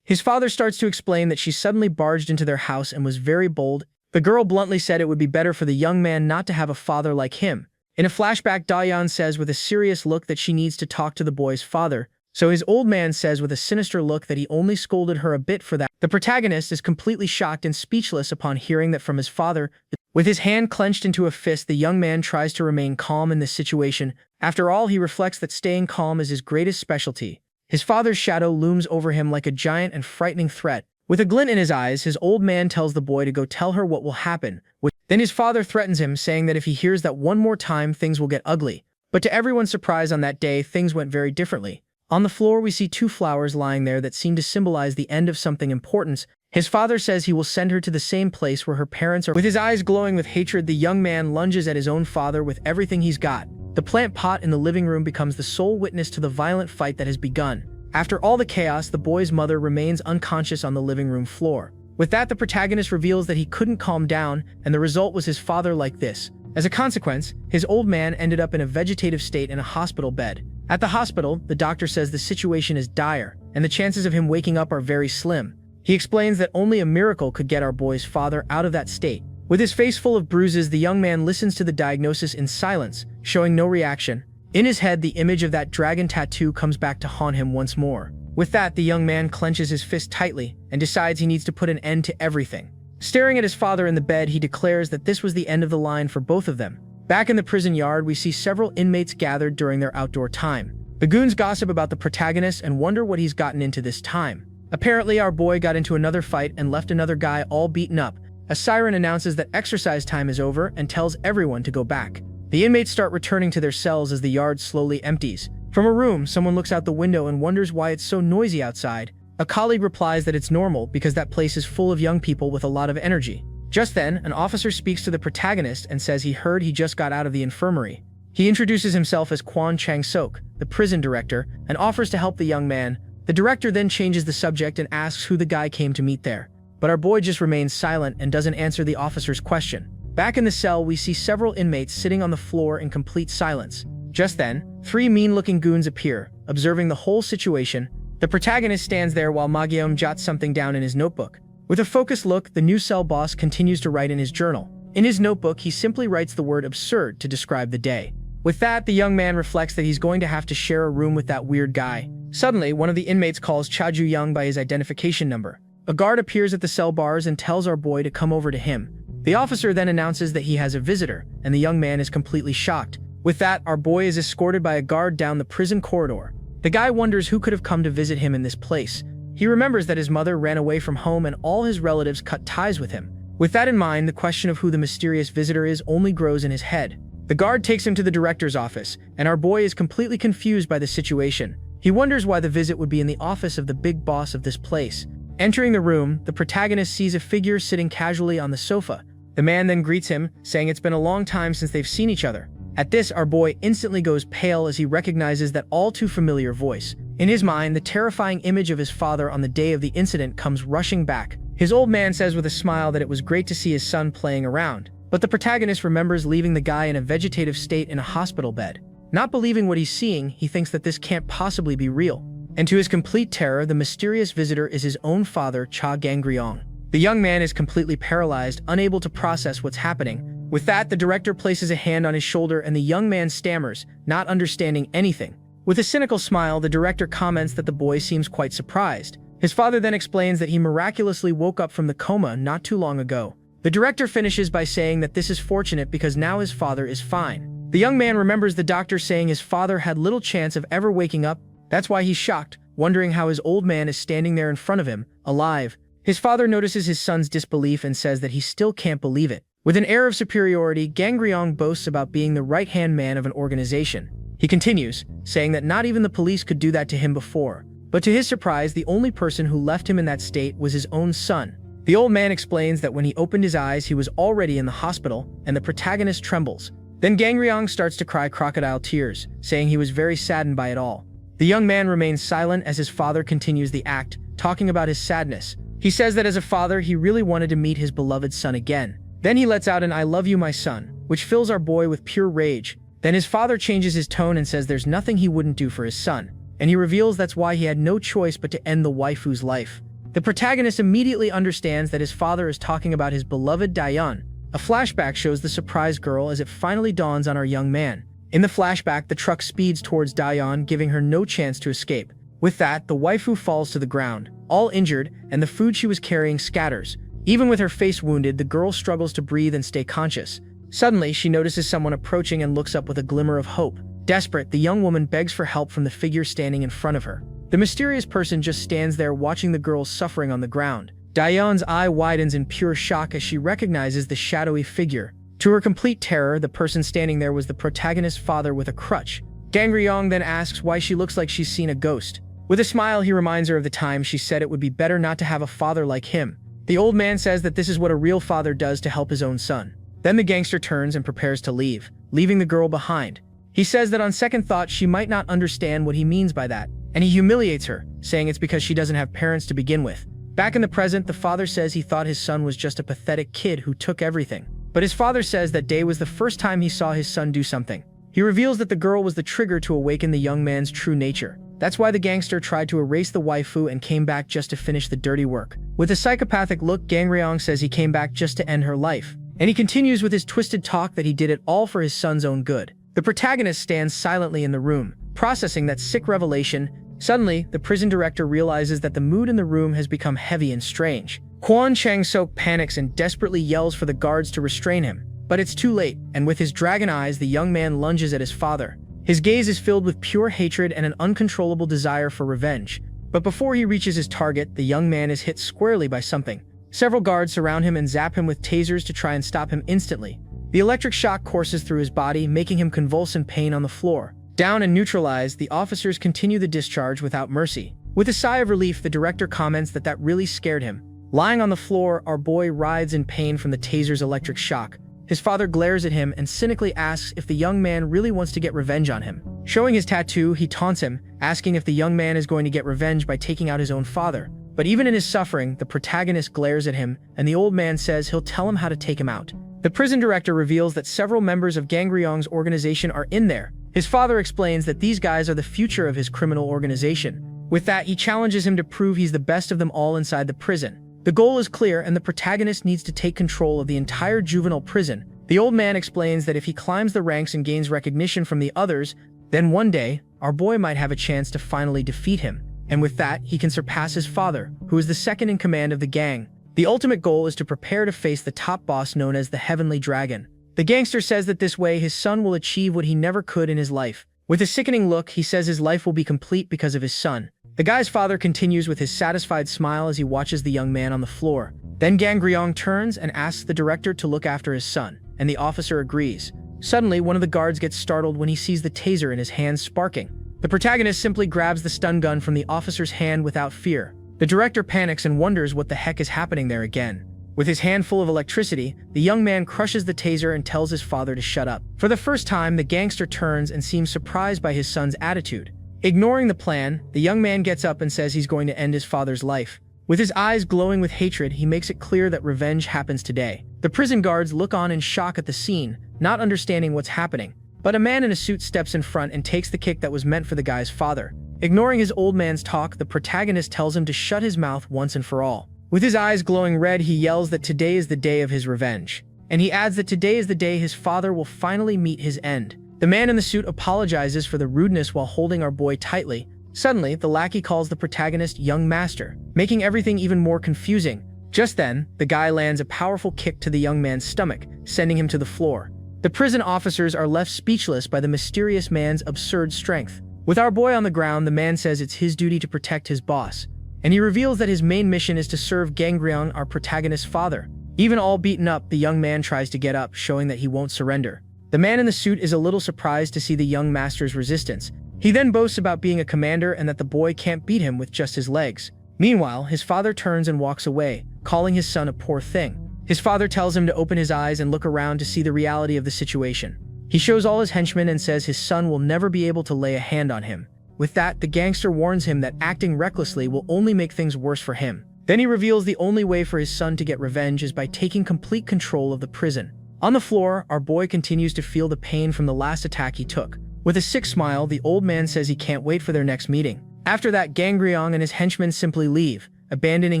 His father starts to explain that she suddenly barged into their house and was very bold. The girl bluntly said it would be better for the young man not to have a father like him. In a flashback, Daeyeon says with a serious look that she needs to talk to the boy's father, so his old man says with a sinister look that he only scolded her a bit for that. The protagonist is completely shocked and speechless upon hearing that from his father. With his hand clenched into a fist, the young man tries to remain calm in this situation. After all, he reflects that staying calm is his greatest specialty. His father's shadow looms over him like a giant and frightening threat. With a glint in his eyes, his old man tells the boy to go tell her what will happen. Then his father threatens him, saying that if he hears that one more time, things will get ugly. But to everyone's surprise on that day, things went very differently. On the floor, we see two flowers lying there that seem to symbolize the end of something important. His father says he will send her to the same place where her parents are. With his eyes glowing with hatred, the young man lunges at his own father with everything he's got. The plant pot in the living room becomes the sole witness to the violent fight that has begun. After all the chaos, the boy's mother remains unconscious on the living room floor. With that, the protagonist reveals that he couldn't calm down, and the result was his father like this. As a consequence, his old man ended up in a vegetative state in a hospital bed. At the hospital, the doctor says the situation is dire, and the chances of him waking up are very slim. He explains that only a miracle could get our boy's father out of that state. With his face full of bruises, the young man listens to the diagnosis in silence, showing no reaction. In his head, the image of that dragon tattoo comes back to haunt him once more. With that, the young man clenches his fist tightly and decides he needs to put an end to everything. Staring at his father in the bed, he declares that this was the end of the line for both of them. Back in the prison yard, we see several inmates gathered during their outdoor time. The goons gossip about the protagonist and wonder what he's gotten into this time. Apparently, our boy got into another fight and left another guy all beaten up. A siren announces that exercise time is over and tells everyone to go back. The inmates start returning to their cells as the yard slowly empties. From a room, someone looks out the window and wonders why it's so noisy outside. A colleague replies that it's normal because that place is full of young people with a lot of energy. Just then, an officer speaks to the protagonist and says he heard he just got out of the infirmary. He introduces himself as Kwon Chang-sok, the prison director, and offers to help the young man. The director then changes the subject and asks who the guy came to meet there. But our boy just remains silent and doesn't answer the officer's question. Back in the cell, we see several inmates sitting on the floor in complete silence. Just then, three mean-looking goons appear, observing the whole situation. The protagonist stands there while Magyeom jots something down in his notebook. With a focused look, the new cell boss continues to write in his journal. In his notebook, he simply writes the word absurd to describe the day. With that, the young man reflects that he's going to have to share a room with that weird guy. Suddenly, one of the inmates calls Cha Ju-young by his identification number. A guard appears at the cell bars and tells our boy to come over to him. The officer then announces that he has a visitor, and the young man is completely shocked. With that, our boy is escorted by a guard down the prison corridor. The guy wonders who could have come to visit him in this place. He remembers that his mother ran away from home and all his relatives cut ties with him. With that in mind, the question of who the mysterious visitor is only grows in his head. The guard takes him to the director's office, and our boy is completely confused by the situation. He wonders why the visit would be in the office of the big boss of this place. Entering the room, the protagonist sees a figure sitting casually on the sofa. The man then greets him, saying it's been a long time since they've seen each other. At this, our boy instantly goes pale as he recognizes that all too familiar voice. In his mind, the terrifying image of his father on the day of the incident comes rushing back. His old man says with a smile that it was great to see his son playing around. But the protagonist remembers leaving the guy in a vegetative state in a hospital bed. Not believing what he's seeing, he thinks that this can't possibly be real. And to his complete terror, the mysterious visitor is his own father, Cha Gang-ryong. The young man is completely paralyzed, unable to process what's happening. With that, the director places a hand on his shoulder and the young man stammers, not understanding anything. With a cynical smile, the director comments that the boy seems quite surprised. His father then explains that he miraculously woke up from the coma not too long ago. The director finishes by saying that this is fortunate because now his father is fine. The young man remembers the doctor saying his father had little chance of ever waking up. That's why he's shocked, wondering how his old man is standing there in front of him, alive. His father notices his son's disbelief and says that he still can't believe it. With an air of superiority, Gang Ryong boasts about being the right-hand man of an organization. He continues, saying that not even the police could do that to him before. But to his surprise, the only person who left him in that state was his own son. The old man explains that when he opened his eyes, he was already in the hospital, and the protagonist trembles. Then Gang Ryong starts to cry crocodile tears, saying he was very saddened by it all. The young man remains silent as his father continues the act, talking about his sadness. He says that as a father, he really wanted to meet his beloved son again. Then he lets out an "I love you, my son," which fills our boy with pure rage. Then his father changes his tone and says there's nothing he wouldn't do for his son, and he reveals that's why he had no choice but to end the waifu's life. The protagonist immediately understands that his father is talking about his beloved Daeyeon. A flashback shows the surprised girl as it finally dawns on our young man. In the flashback, the truck speeds towards Daeyeon, giving her no chance to escape. With that, the waifu falls to the ground, all injured, and the food she was carrying scatters. Even with her face wounded, the girl struggles to breathe and stay conscious. Suddenly, she notices someone approaching and looks up with a glimmer of hope. Desperate, the young woman begs for help from the figure standing in front of her. The mysterious person just stands there watching the girl suffering on the ground. Daeyeon's eye widens in pure shock as she recognizes the shadowy figure. To her complete terror, the person standing there was the protagonist's father with a crutch. Gang Ryong then asks why she looks like she's seen a ghost. With a smile, he reminds her of the time she said it would be better not to have a father like him. The old man says that this is what a real father does to help his own son. Then the gangster turns and prepares to leave, leaving the girl behind. He says that on second thought, she might not understand what he means by that, and he humiliates her, saying it's because she doesn't have parents to begin with. Back in the present, the father says he thought his son was just a pathetic kid who took everything. But his father says that day was the first time he saw his son do something. He reveals that the girl was the trigger to awaken the young man's true nature. That's why the gangster tried to erase the waifu and came back just to finish the dirty work. With a psychopathic look, Gang Ryong says he came back just to end her life. And he continues with his twisted talk that he did it all for his son's own good. The protagonist stands silently in the room, processing that sick revelation. Suddenly, the prison director realizes that the mood in the room has become heavy and strange. Kwon Chang-sok panics and desperately yells for the guards to restrain him. But it's too late, and with his dragon eyes, the young man lunges at his father. His gaze is filled with pure hatred and an uncontrollable desire for revenge. But before he reaches his target, the young man is hit squarely by something. Several guards surround him and zap him with tasers to try and stop him instantly. The electric shock courses through his body, making him convulse in pain on the floor. Down and neutralized, the officers continue the discharge without mercy. With a sigh of relief, the director comments that that really scared him. Lying on the floor, our boy writhes in pain from the taser's electric shock. His father glares at him and cynically asks if the young man really wants to get revenge on him. Showing his tattoo, he taunts him, asking if the young man is going to get revenge by taking out his own father. But even in his suffering, the protagonist glares at him, and the old man says he'll tell him how to take him out. The prison director reveals that several members of Gang Ryong's organization are in there. His father explains that these guys are the future of his criminal organization. With that, he challenges him to prove he's the best of them all inside the prison. The goal is clear, and the protagonist needs to take control of the entire juvenile prison. The old man explains that if he climbs the ranks and gains recognition from the others, then one day, our boy might have a chance to finally defeat him. And with that, he can surpass his father, who is the second in command of the gang. The ultimate goal is to prepare to face the top boss known as the Heavenly Dragon. The gangster says that this way his son will achieve what he never could in his life. With a sickening look, he says his life will be complete because of his son. The guy's father continues with his satisfied smile as he watches the young man on the floor. Then Gang Ryong turns and asks the director to look after his son, and the officer agrees. Suddenly, one of the guards gets startled when he sees the taser in his hand sparking. The protagonist simply grabs the stun gun from the officer's hand without fear. The director panics and wonders what the heck is happening there again. With his hand full of electricity, the young man crushes the taser and tells his father to shut up. For the first time, the gangster turns and seems surprised by his son's attitude. Ignoring the plan, the young man gets up and says he's going to end his father's life. With his eyes glowing with hatred, he makes it clear that revenge happens today. The prison guards look on in shock at the scene, not understanding what's happening. But a man in a suit steps in front and takes the kick that was meant for the guy's father. Ignoring his old man's talk, the protagonist tells him to shut his mouth once and for all. With his eyes glowing red, he yells that today is the day of his revenge. And he adds that today is the day his father will finally meet his end. The man in the suit apologizes for the rudeness while holding our boy tightly. Suddenly, the lackey calls the protagonist young master, making everything even more confusing. Just then, the guy lands a powerful kick to the young man's stomach, sending him to the floor. The prison officers are left speechless by the mysterious man's absurd strength. With our boy on the ground, the man says it's his duty to protect his boss, and he reveals that his main mission is to serve Gang Ryong, our protagonist's father. Even all beaten up, the young man tries to get up, showing that he won't surrender. The man in the suit is a little surprised to see the young master's resistance. He then boasts about being a commander and that the boy can't beat him with just his legs. Meanwhile, his father turns and walks away, calling his son a poor thing. His father tells him to open his eyes and look around to see the reality of the situation. He shows all his henchmen and says his son will never be able to lay a hand on him. With that, the gangster warns him that acting recklessly will only make things worse for him. Then he reveals the only way for his son to get revenge is by taking complete control of the prison. On the floor, our boy continues to feel the pain from the last attack he took. With a sick smile, the old man says he can't wait for their next meeting. After that, Gangryong and his henchmen simply leave, abandoning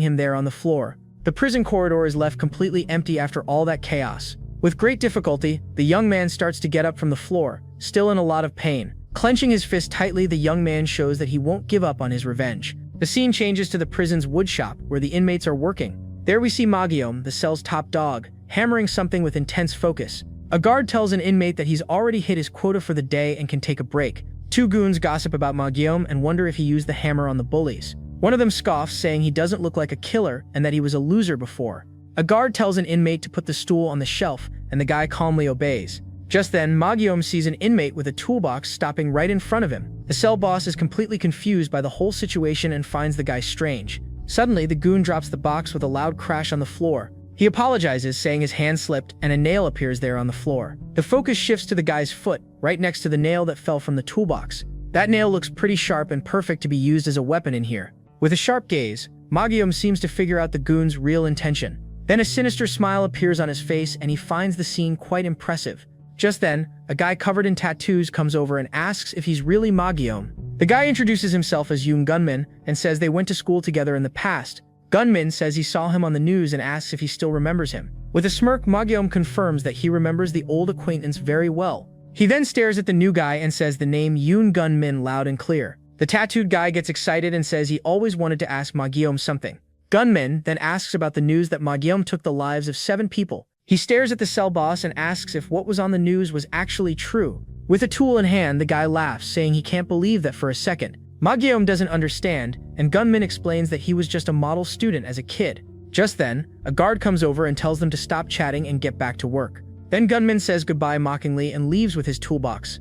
him there on the floor. The prison corridor is left completely empty after all that chaos. With great difficulty, the young man starts to get up from the floor, still in a lot of pain. Clenching his fist tightly, the young man shows that he won't give up on his revenge. The scene changes to the prison's woodshop, where the inmates are working. There we see Mangyeom, the cell's top dog, hammering something with intense focus. A guard tells an inmate that he's already hit his quota for the day and can take a break. Two goons gossip about Mangyeom and wonder if he used the hammer on the bullies. One of them scoffs, saying he doesn't look like a killer and that he was a loser before. A guard tells an inmate to put the stool on the shelf, and the guy calmly obeys. Just then, Mangyeom sees an inmate with a toolbox stopping right in front of him. The cell boss is completely confused by the whole situation and finds the guy strange. Suddenly, the goon drops the box with a loud crash on the floor. He apologizes, saying his hand slipped, and a nail appears there on the floor. The focus shifts to the guy's foot, right next to the nail that fell from the toolbox. That nail looks pretty sharp and perfect to be used as a weapon in here. With a sharp gaze, Mangyeom seems to figure out the goon's real intention. Then a sinister smile appears on his face and he finds the scene quite impressive. Just then, a guy covered in tattoos comes over and asks if he's really Mangyeom. The guy introduces himself as Yoon Gunmin and says they went to school together in the past. Gunmin says he saw him on the news and asks if he still remembers him. With a smirk, Mangyeom confirms that he remembers the old acquaintance very well. He then stares at the new guy and says the name Yoon Gunmin loud and clear. The tattooed guy gets excited and says he always wanted to ask Mangyeom something. Gunmin then asks about the news that Mangyeom took the lives of 7 people. He stares at the cell boss and asks if what was on the news was actually true. With a tool in hand, the guy laughs, saying he can't believe that for a second. Mangyeom doesn't understand, and Gunmin explains that he was just a model student as a kid. Just then, a guard comes over and tells them to stop chatting and get back to work. Then Gunmin says goodbye mockingly and leaves with his toolbox.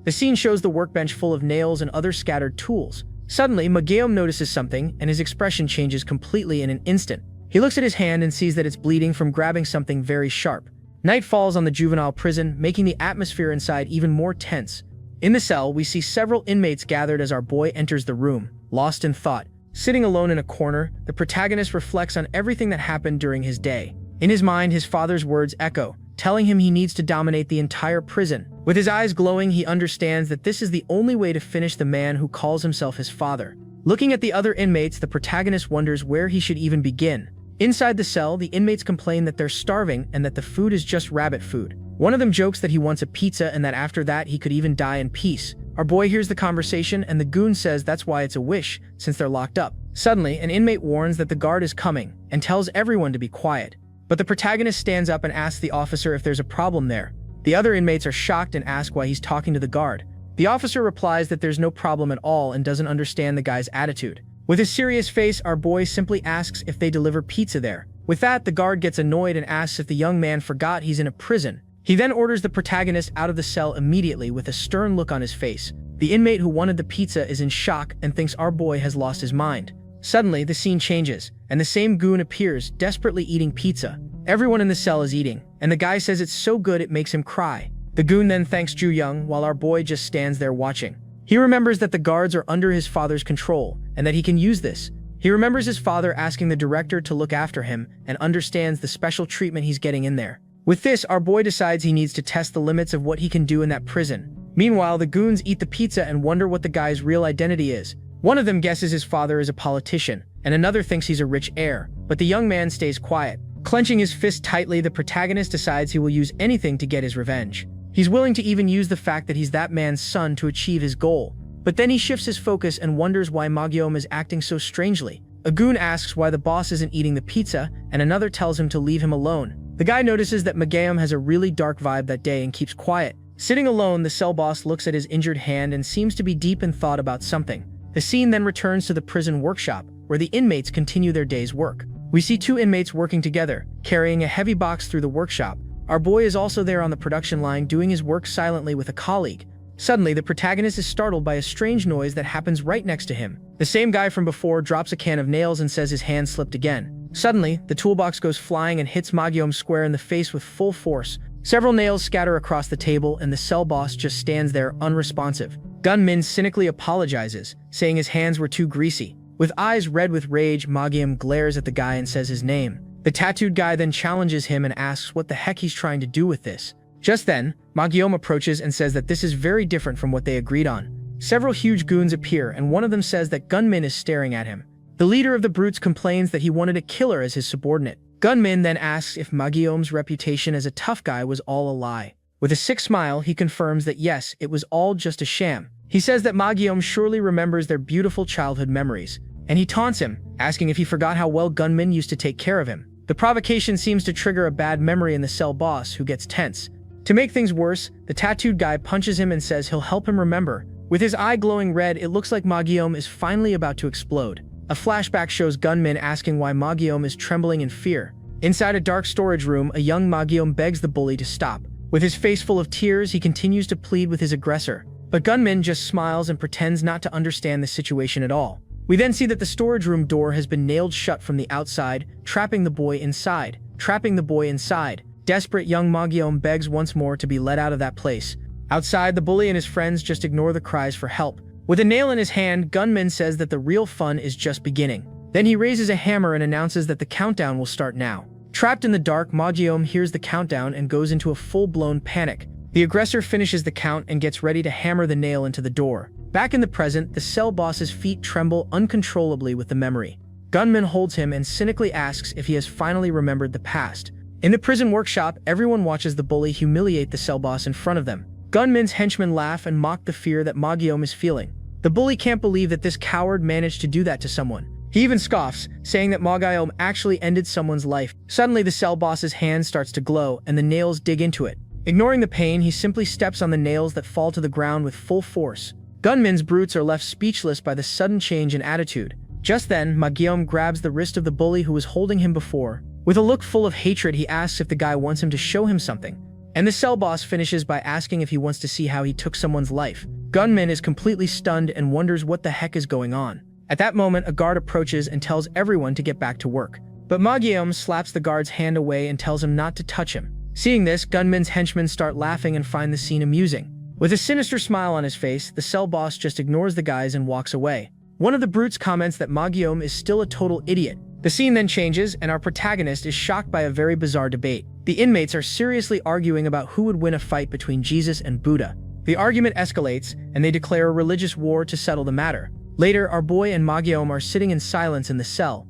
The scene shows the workbench full of nails and other scattered tools. Suddenly, Mangyeom notices something, and his expression changes completely in an instant. He looks at his hand and sees that it's bleeding from grabbing something very sharp. Night falls on the juvenile prison, making the atmosphere inside even more tense. In the cell, we see several inmates gathered as our boy enters the room, lost in thought. Sitting alone in a corner, the protagonist reflects on everything that happened during his day. In his mind, his father's words echo, telling him he needs to dominate the entire prison. With his eyes glowing, he understands that this is the only way to finish the man who calls himself his father. Looking at the other inmates, the protagonist wonders where he should even begin. Inside the cell, the inmates complain that they're starving and that the food is just rabbit food. One of them jokes that he wants a pizza and that after that he could even die in peace. Our boy hears the conversation and the goon says that's why it's a wish, since they're locked up. Suddenly, an inmate warns that the guard is coming and tells everyone to be quiet. But the protagonist stands up and asks the officer if there's a problem there. The other inmates are shocked and ask why he's talking to the guard. The officer replies that there's no problem at all and doesn't understand the guy's attitude. With a serious face, our boy simply asks if they deliver pizza there. With that, the guard gets annoyed and asks if the young man forgot he's in a prison. He then orders the protagonist out of the cell immediately with a stern look on his face. The inmate who wanted the pizza is in shock and thinks our boy has lost his mind. Suddenly, the scene changes, and the same goon appears, desperately eating pizza. Everyone in the cell is eating, and the guy says it's so good it makes him cry. The goon then thanks Ju Young while our boy just stands there watching. He remembers that the guards are under his father's control, and that he can use this. He remembers his father asking the director to look after him, and understands the special treatment he's getting in there. With this, our boy decides he needs to test the limits of what he can do in that prison. Meanwhile, the goons eat the pizza and wonder what the guy's real identity is. One of them guesses his father is a politician, and another thinks he's a rich heir, but the young man stays quiet. Clenching his fist tightly, the protagonist decides he will use anything to get his revenge. He's willing to even use the fact that he's that man's son to achieve his goal. But then he shifts his focus and wonders why Mangyeom is acting so strangely. A goon asks why the boss isn't eating the pizza, and another tells him to leave him alone. The guy notices that Mangyeom has a really dark vibe that day and keeps quiet. Sitting alone, the cell boss looks at his injured hand and seems to be deep in thought about something. The scene then returns to the prison workshop, where the inmates continue their day's work. We see two inmates working together, carrying a heavy box through the workshop. Our boy is also there on the production line doing his work silently with a colleague. Suddenly, the protagonist is startled by a strange noise that happens right next to him. The same guy from before drops a can of nails and says his hand slipped again. Suddenly, the toolbox goes flying and hits Magyom square in the face with full force. Several nails scatter across the table and the cell boss just stands there unresponsive. Gunmin cynically apologizes, saying his hands were too greasy. With eyes red with rage, Magyom glares at the guy and says his name. The tattooed guy then challenges him and asks what the heck he's trying to do with this. Just then, Magyom approaches and says that this is very different from what they agreed on. Several huge goons appear and one of them says that Gunmin is staring at him. The leader of the brutes complains that he wanted a killer as his subordinate. Gunmin then asks if Magyom's reputation as a tough guy was all a lie. With a sick smile, he confirms that yes, it was all just a sham. He says that Magyom surely remembers their beautiful childhood memories, and he taunts him, asking if he forgot how well Gunmin used to take care of him. The provocation seems to trigger a bad memory in the cell boss, who gets tense. To make things worse, the tattooed guy punches him and says he'll help him remember. With his eye glowing red, it looks like Magyom is finally about to explode. A flashback shows Gunmin asking why Magyom is trembling in fear. Inside a dark storage room, a young Magyom begs the bully to stop. With his face full of tears, he continues to plead with his aggressor. But Gunmin just smiles and pretends not to understand the situation at all. We then see that the storage room door has been nailed shut from the outside, trapping the boy inside. Desperate, young Magyom begs once more to be let out of that place. Outside, the bully and his friends just ignore the cries for help. With a nail in his hand, Gunmin says that the real fun is just beginning. Then he raises a hammer and announces that the countdown will start now. Trapped in the dark, Magyom hears the countdown and goes into a full-blown panic. The aggressor finishes the count and gets ready to hammer the nail into the door. Back in the present, the cell boss's feet tremble uncontrollably with the memory. Gunmin holds him and cynically asks if he has finally remembered the past. In the prison workshop, everyone watches the bully humiliate the cell boss in front of them. Gunmin's henchmen laugh and mock the fear that Magyom is feeling. The bully can't believe that this coward managed to do that to someone. He even scoffs, saying that Magyom actually ended someone's life. Suddenly, the cell boss's hand starts to glow and the nails dig into it. Ignoring the pain, he simply steps on the nails that fall to the ground with full force. Gunmin's brutes are left speechless by the sudden change in attitude. Just then, Magyom grabs the wrist of the bully who was holding him before. With a look full of hatred, he asks if the guy wants him to show him something. And the cell boss finishes by asking if he wants to see how he took someone's life. Gunmin is completely stunned and wonders what the heck is going on. At that moment, a guard approaches and tells everyone to get back to work. But Magyom slaps the guard's hand away and tells him not to touch him. Seeing this, Gunmin's henchmen start laughing and find the scene amusing. With a sinister smile on his face, the cell boss just ignores the guys and walks away. One of the brutes comments that Magyom is still a total idiot. The scene then changes, and our protagonist is shocked by a very bizarre debate. The inmates are seriously arguing about who would win a fight between Jesus and Buddha. The argument escalates, and they declare a religious war to settle the matter. Later, our boy and Magyom are sitting in silence in the cell.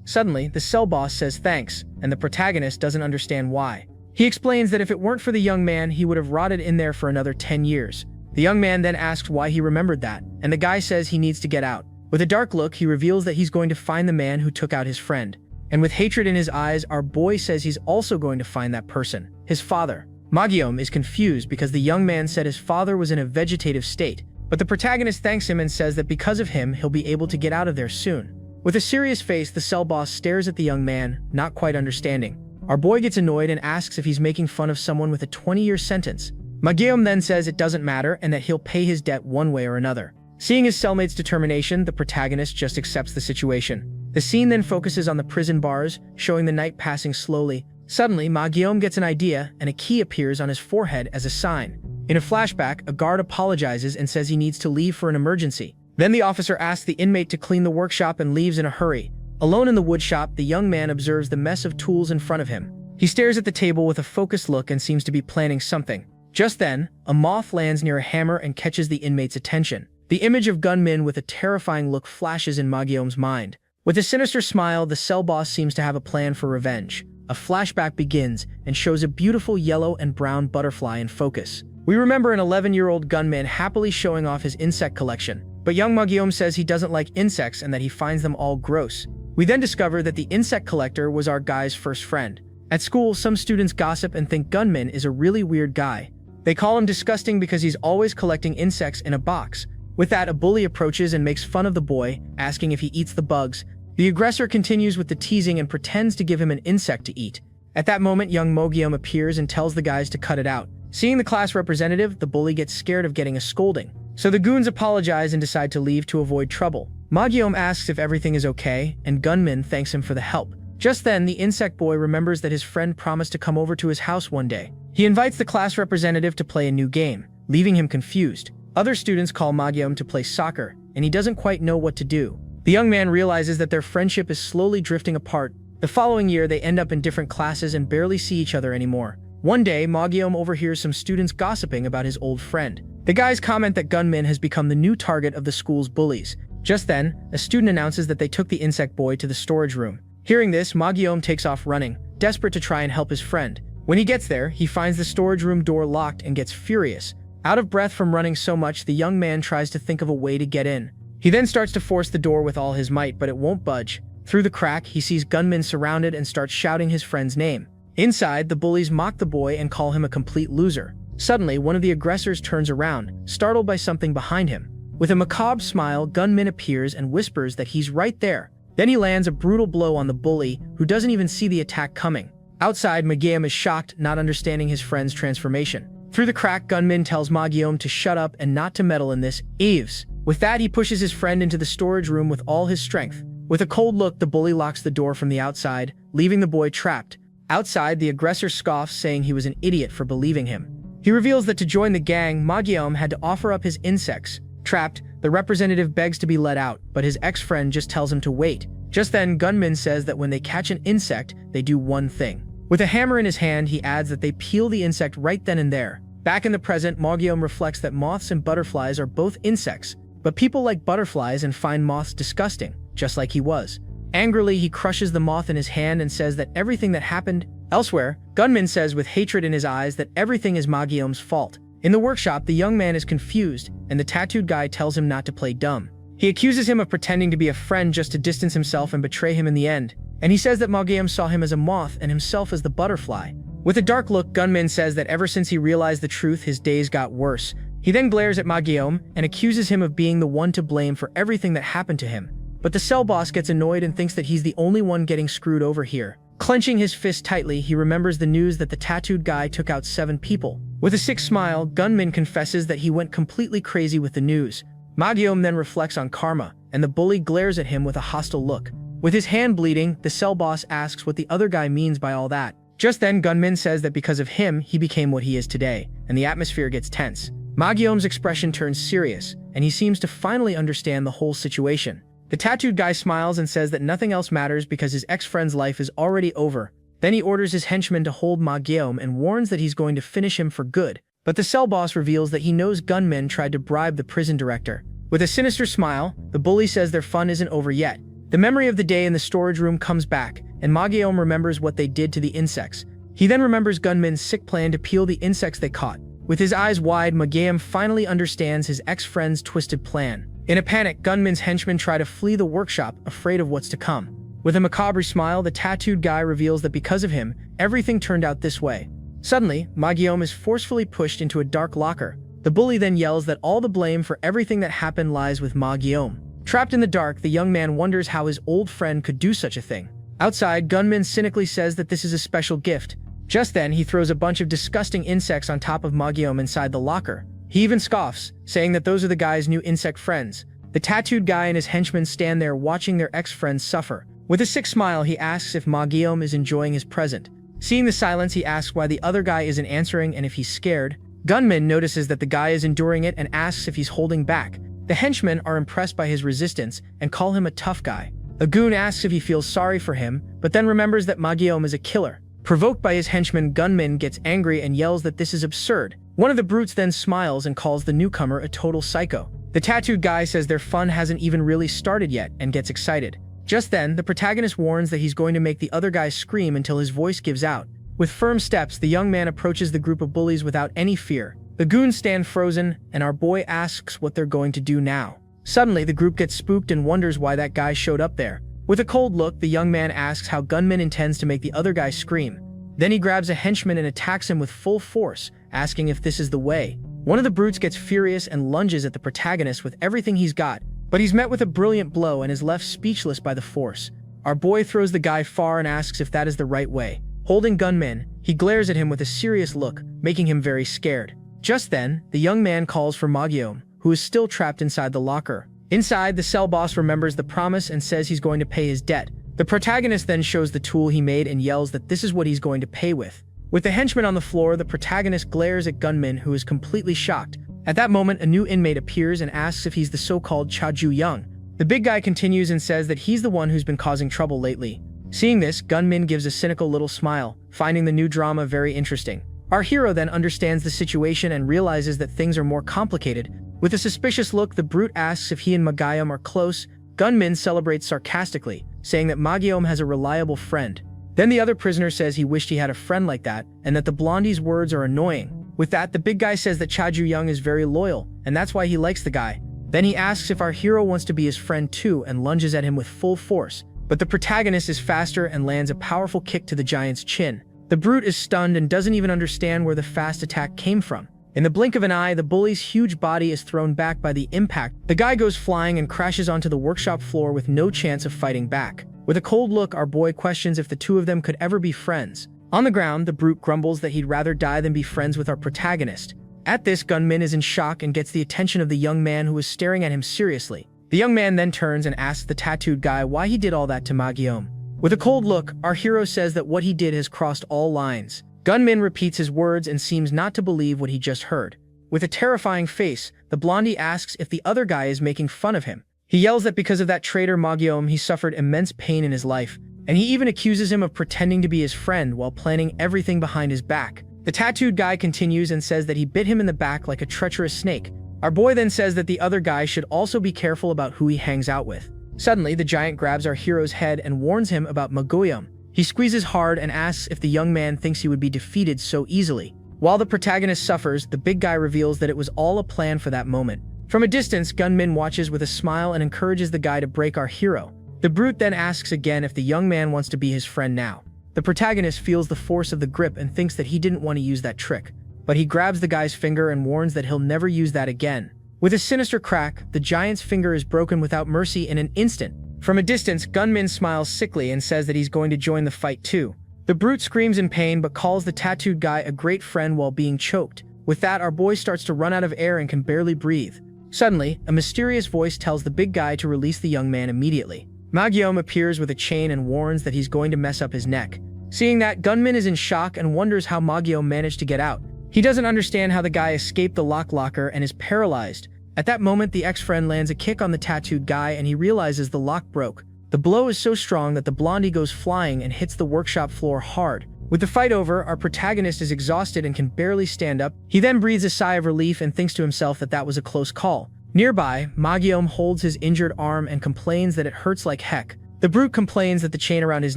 Suddenly, the cell boss says thanks, and the protagonist doesn't understand why. He explains that if it weren't for the young man, he would have rotted in there for another 10 years. The young man then asks why he remembered that, and the guy says he needs to get out. With a dark look, he reveals that he's going to find the man who took out his friend. And with hatred in his eyes, our boy says he's also going to find that person, his father. Magyom is confused because the young man said his father was in a vegetative state, but the protagonist thanks him and says that because of him, he'll be able to get out of there soon. With a serious face, the cell boss stares at the young man, not quite understanding. Our boy gets annoyed and asks if he's making fun of someone with a 20-year sentence. Magyom then says it doesn't matter and that he'll pay his debt one way or another. Seeing his cellmate's determination, the protagonist just accepts the situation. The scene then focuses on the prison bars, showing the night passing slowly. Suddenly, Magyom gets an idea, and a key appears on his forehead as a sign. In a flashback, a guard apologizes and says he needs to leave for an emergency. Then the officer asks the inmate to clean the workshop and leaves in a hurry. Alone in the woodshop, the young man observes the mess of tools in front of him. He stares at the table with a focused look and seems to be planning something. Just then, a moth lands near a hammer and catches the inmate's attention. The image of Gunmin with a terrifying look flashes in Magyom's mind. With a sinister smile, the cell boss seems to have a plan for revenge. A flashback begins and shows a beautiful yellow and brown butterfly in focus. We remember an 11-year-old gunman happily showing off his insect collection, but young Magyom says he doesn't like insects and that he finds them all gross. We then discover that the insect collector was our guy's first friend. At school, some students gossip and think Gunmin is a really weird guy. They call him disgusting because he's always collecting insects in a box. With that, a bully approaches and makes fun of the boy, asking if he eats the bugs. The aggressor continues with the teasing and pretends to give him an insect to eat. At that moment, young Mogium appears and tells the guys to cut it out. Seeing the class representative, the bully gets scared of getting a scolding. So the goons apologize and decide to leave to avoid trouble. Mogium asks if everything is okay, and Gunman thanks him for the help. Just then, the insect boy remembers that his friend promised to come over to his house one day. He invites the class representative to play a new game, leaving him confused. Other students call Mogium to play soccer, and he doesn't quite know what to do. The young man realizes that their friendship is slowly drifting apart. The following year, they end up in different classes and barely see each other anymore. One day, Mogium overhears some students gossiping about his old friend. The guys comment that Gunman has become the new target of the school's bullies. Just then, a student announces that they took the insect boy to the storage room. Hearing this, Mogium takes off running, desperate to try and help his friend. When he gets there, he finds the storage room door locked and gets furious. Out of breath from running so much, the young man tries to think of a way to get in. He then starts to force the door with all his might, but it won't budge. Through the crack, he sees Gunman surrounded and starts shouting his friend's name. Inside, the bullies mock the boy and call him a complete loser. Suddenly, one of the aggressors turns around, startled by something behind him. With a macabre smile, Gunman appears and whispers that he's right there. Then he lands a brutal blow on the bully, who doesn't even see the attack coming. Outside, Mogium is shocked, not understanding his friend's transformation. Through the crack, Gunman tells Mogium to shut up and not to meddle in this. Eves. With that, he pushes his friend into the storage room with all his strength. With a cold look, the bully locks the door from the outside, leaving the boy trapped. Outside, the aggressor scoffs, saying he was an idiot for believing him. He reveals that to join the gang, Mogium had to offer up his insects. Trapped, the representative begs to be let out, but his ex-friend just tells him to wait. Just then, Gunman says that when they catch an insect, they do one thing. With a hammer in his hand, he adds that they peel the insect right then and there. Back in the present, Mogium reflects that moths and butterflies are both insects, but people like butterflies and find moths disgusting, just like he was. Angrily, he crushes the moth in his hand and says that everything that happened elsewhere. Gunman says with hatred in his eyes that everything is Mogium's fault. In the workshop, the young man is confused, and the tattooed guy tells him not to play dumb. He accuses him of pretending to be a friend just to distance himself and betray him in the end, and he says that Mogium saw him as a moth and himself as the butterfly. With a dark look, Gunman says that ever since he realized the truth, his days got worse. He then glares at Mogium and accuses him of being the one to blame for everything that happened to him. But the cell boss gets annoyed and thinks that he's the only one getting screwed over here. Clenching his fist tightly, he remembers the news that the tattooed guy took out 7 people. With a sick smile, Gunman confesses that he went completely crazy with the news. Mogium then reflects on karma, and the bully glares at him with a hostile look. With his hand bleeding, the cell boss asks what the other guy means by all that. Just then, Gunman says that because of him, he became what he is today, and the atmosphere gets tense. Mogium's expression turns serious, and he seems to finally understand the whole situation. The tattooed guy smiles and says that nothing else matters because his ex-friend's life is already over. Then he orders his henchmen to hold Mogium and warns that he's going to finish him for good. But the cell boss reveals that he knows Gunman tried to bribe the prison director. With a sinister smile, the bully says their fun isn't over yet. The memory of the day in the storage room comes back, and Mogium remembers what they did to the insects. He then remembers Gunman's sick plan to peel the insects they caught. With his eyes wide, Mogium finally understands his ex-friend's twisted plan. In a panic, Gunman's henchmen try to flee the workshop, afraid of what's to come. With a macabre smile, the tattooed guy reveals that because of him, everything turned out this way. Suddenly, Mogium is forcefully pushed into a dark locker. The bully then yells that all the blame for everything that happened lies with Mogium. Trapped in the dark, the young man wonders how his old friend could do such a thing. Outside, Gunman cynically says that this is a special gift. Just then, he throws a bunch of disgusting insects on top of Mogium inside the locker. He even scoffs, saying that those are the guy's new insect friends. The tattooed guy and his henchmen stand there watching their ex-friends suffer. With a sick smile, he asks if Mogium is enjoying his present. Seeing the silence, he asks why the other guy isn't answering and if he's scared. Gunman notices that the guy is enduring it and asks if he's holding back. The henchmen are impressed by his resistance and call him a tough guy. A goon asks if he feels sorry for him, but then remembers that Mogium is a killer. Provoked by his henchman, Gunman gets angry and yells that this is absurd. One of the brutes then smiles and calls the newcomer a total psycho. The tattooed guy says their fun hasn't even really started yet and gets excited. Just then, the protagonist warns that he's going to make the other guy scream until his voice gives out. With firm steps, the young man approaches the group of bullies without any fear. The goons stand frozen, and our boy asks what they're going to do now. Suddenly, the group gets spooked and wonders why that guy showed up there. With a cold look, the young man asks how Gunman intends to make the other guy scream. Then he grabs a henchman and attacks him with full force, asking if this is the way. One of the brutes gets furious and lunges at the protagonist with everything he's got, but he's met with a brilliant blow and is left speechless by the force. Our boy throws the guy far and asks if that is the right way. Holding Gunmin, he glares at him with a serious look, making him very scared. Just then, the young man calls for Mangacapped, who is still trapped inside the locker. Inside, the cell boss remembers the promise and says he's going to pay his debt. The protagonist then shows the tool he made and yells that this is what he's going to pay with. With the henchman on the floor, the protagonist glares at Gunmin, who is completely shocked. At that moment, a new inmate appears and asks if he's the so-called Cha-Ju Young. The big guy continues and says that he's the one who's been causing trouble lately. Seeing this, Gunmin gives a cynical little smile, finding the new drama very interesting. Our hero then understands the situation and realizes that things are more complicated. With a suspicious look, the brute asks if he and Mangacapped are close. Gunmin celebrates sarcastically, saying that Mangacapped has a reliable friend. Then the other prisoner says he wished he had a friend like that, and that the blondie's words are annoying. With that, the big guy says that Cha-Ju Young is very loyal, and that's why he likes the guy. Then he asks if our hero wants to be his friend too and lunges at him with full force. But the protagonist is faster and lands a powerful kick to the giant's chin. The brute is stunned and doesn't even understand where the fast attack came from. In the blink of an eye, the bully's huge body is thrown back by the impact. The guy goes flying and crashes onto the workshop floor with no chance of fighting back. With a cold look, our boy questions if the two of them could ever be friends. On the ground, the brute grumbles that he'd rather die than be friends with our protagonist. At this, Gunmin is in shock and gets the attention of the young man who is staring at him seriously. The young man then turns and asks the tattooed guy why he did all that to Mangacapped. With a cold look, our hero says that what he did has crossed all lines. Gunmin repeats his words and seems not to believe what he just heard. With a terrifying face, the blondie asks if the other guy is making fun of him. He yells that because of that traitor Mangacapped, he suffered immense pain in his life, and he even accuses him of pretending to be his friend while planning everything behind his back. The tattooed guy continues and says that he bit him in the back like a treacherous snake. Our boy then says that the other guy should also be careful about who he hangs out with. Suddenly, the giant grabs our hero's head and warns him about Mangacapped. He squeezes hard and asks if the young man thinks he would be defeated so easily. While the protagonist suffers, the big guy reveals that it was all a plan for that moment. From a distance, Gunmin watches with a smile and encourages the guy to break our hero. The brute then asks again if the young man wants to be his friend now. The protagonist feels the force of the grip and thinks that he didn't want to use that trick. But he grabs the guy's finger and warns that he'll never use that again. With a sinister crack, the giant's finger is broken without mercy in an instant. From a distance, Gunmin smiles sickly and says that he's going to join the fight too. The brute screams in pain but calls the tattooed guy a great friend while being choked. With that, our boy starts to run out of air and can barely breathe. Suddenly, a mysterious voice tells the big guy to release the young man immediately. Mangacapped appears with a chain and warns that he's going to mess up his neck. Seeing that, Gunmin is in shock and wonders how Mangacapped managed to get out. He doesn't understand how the guy escaped the locker and is paralyzed. At that moment, the ex-friend lands a kick on the tattooed guy and he realizes the lock broke. The blow is so strong that the blondie goes flying and hits the workshop floor hard. With the fight over, our protagonist is exhausted and can barely stand up. He then breathes a sigh of relief and thinks to himself that that was a close call. Nearby, Mangacapped holds his injured arm and complains that it hurts like heck. The brute complains that the chain around his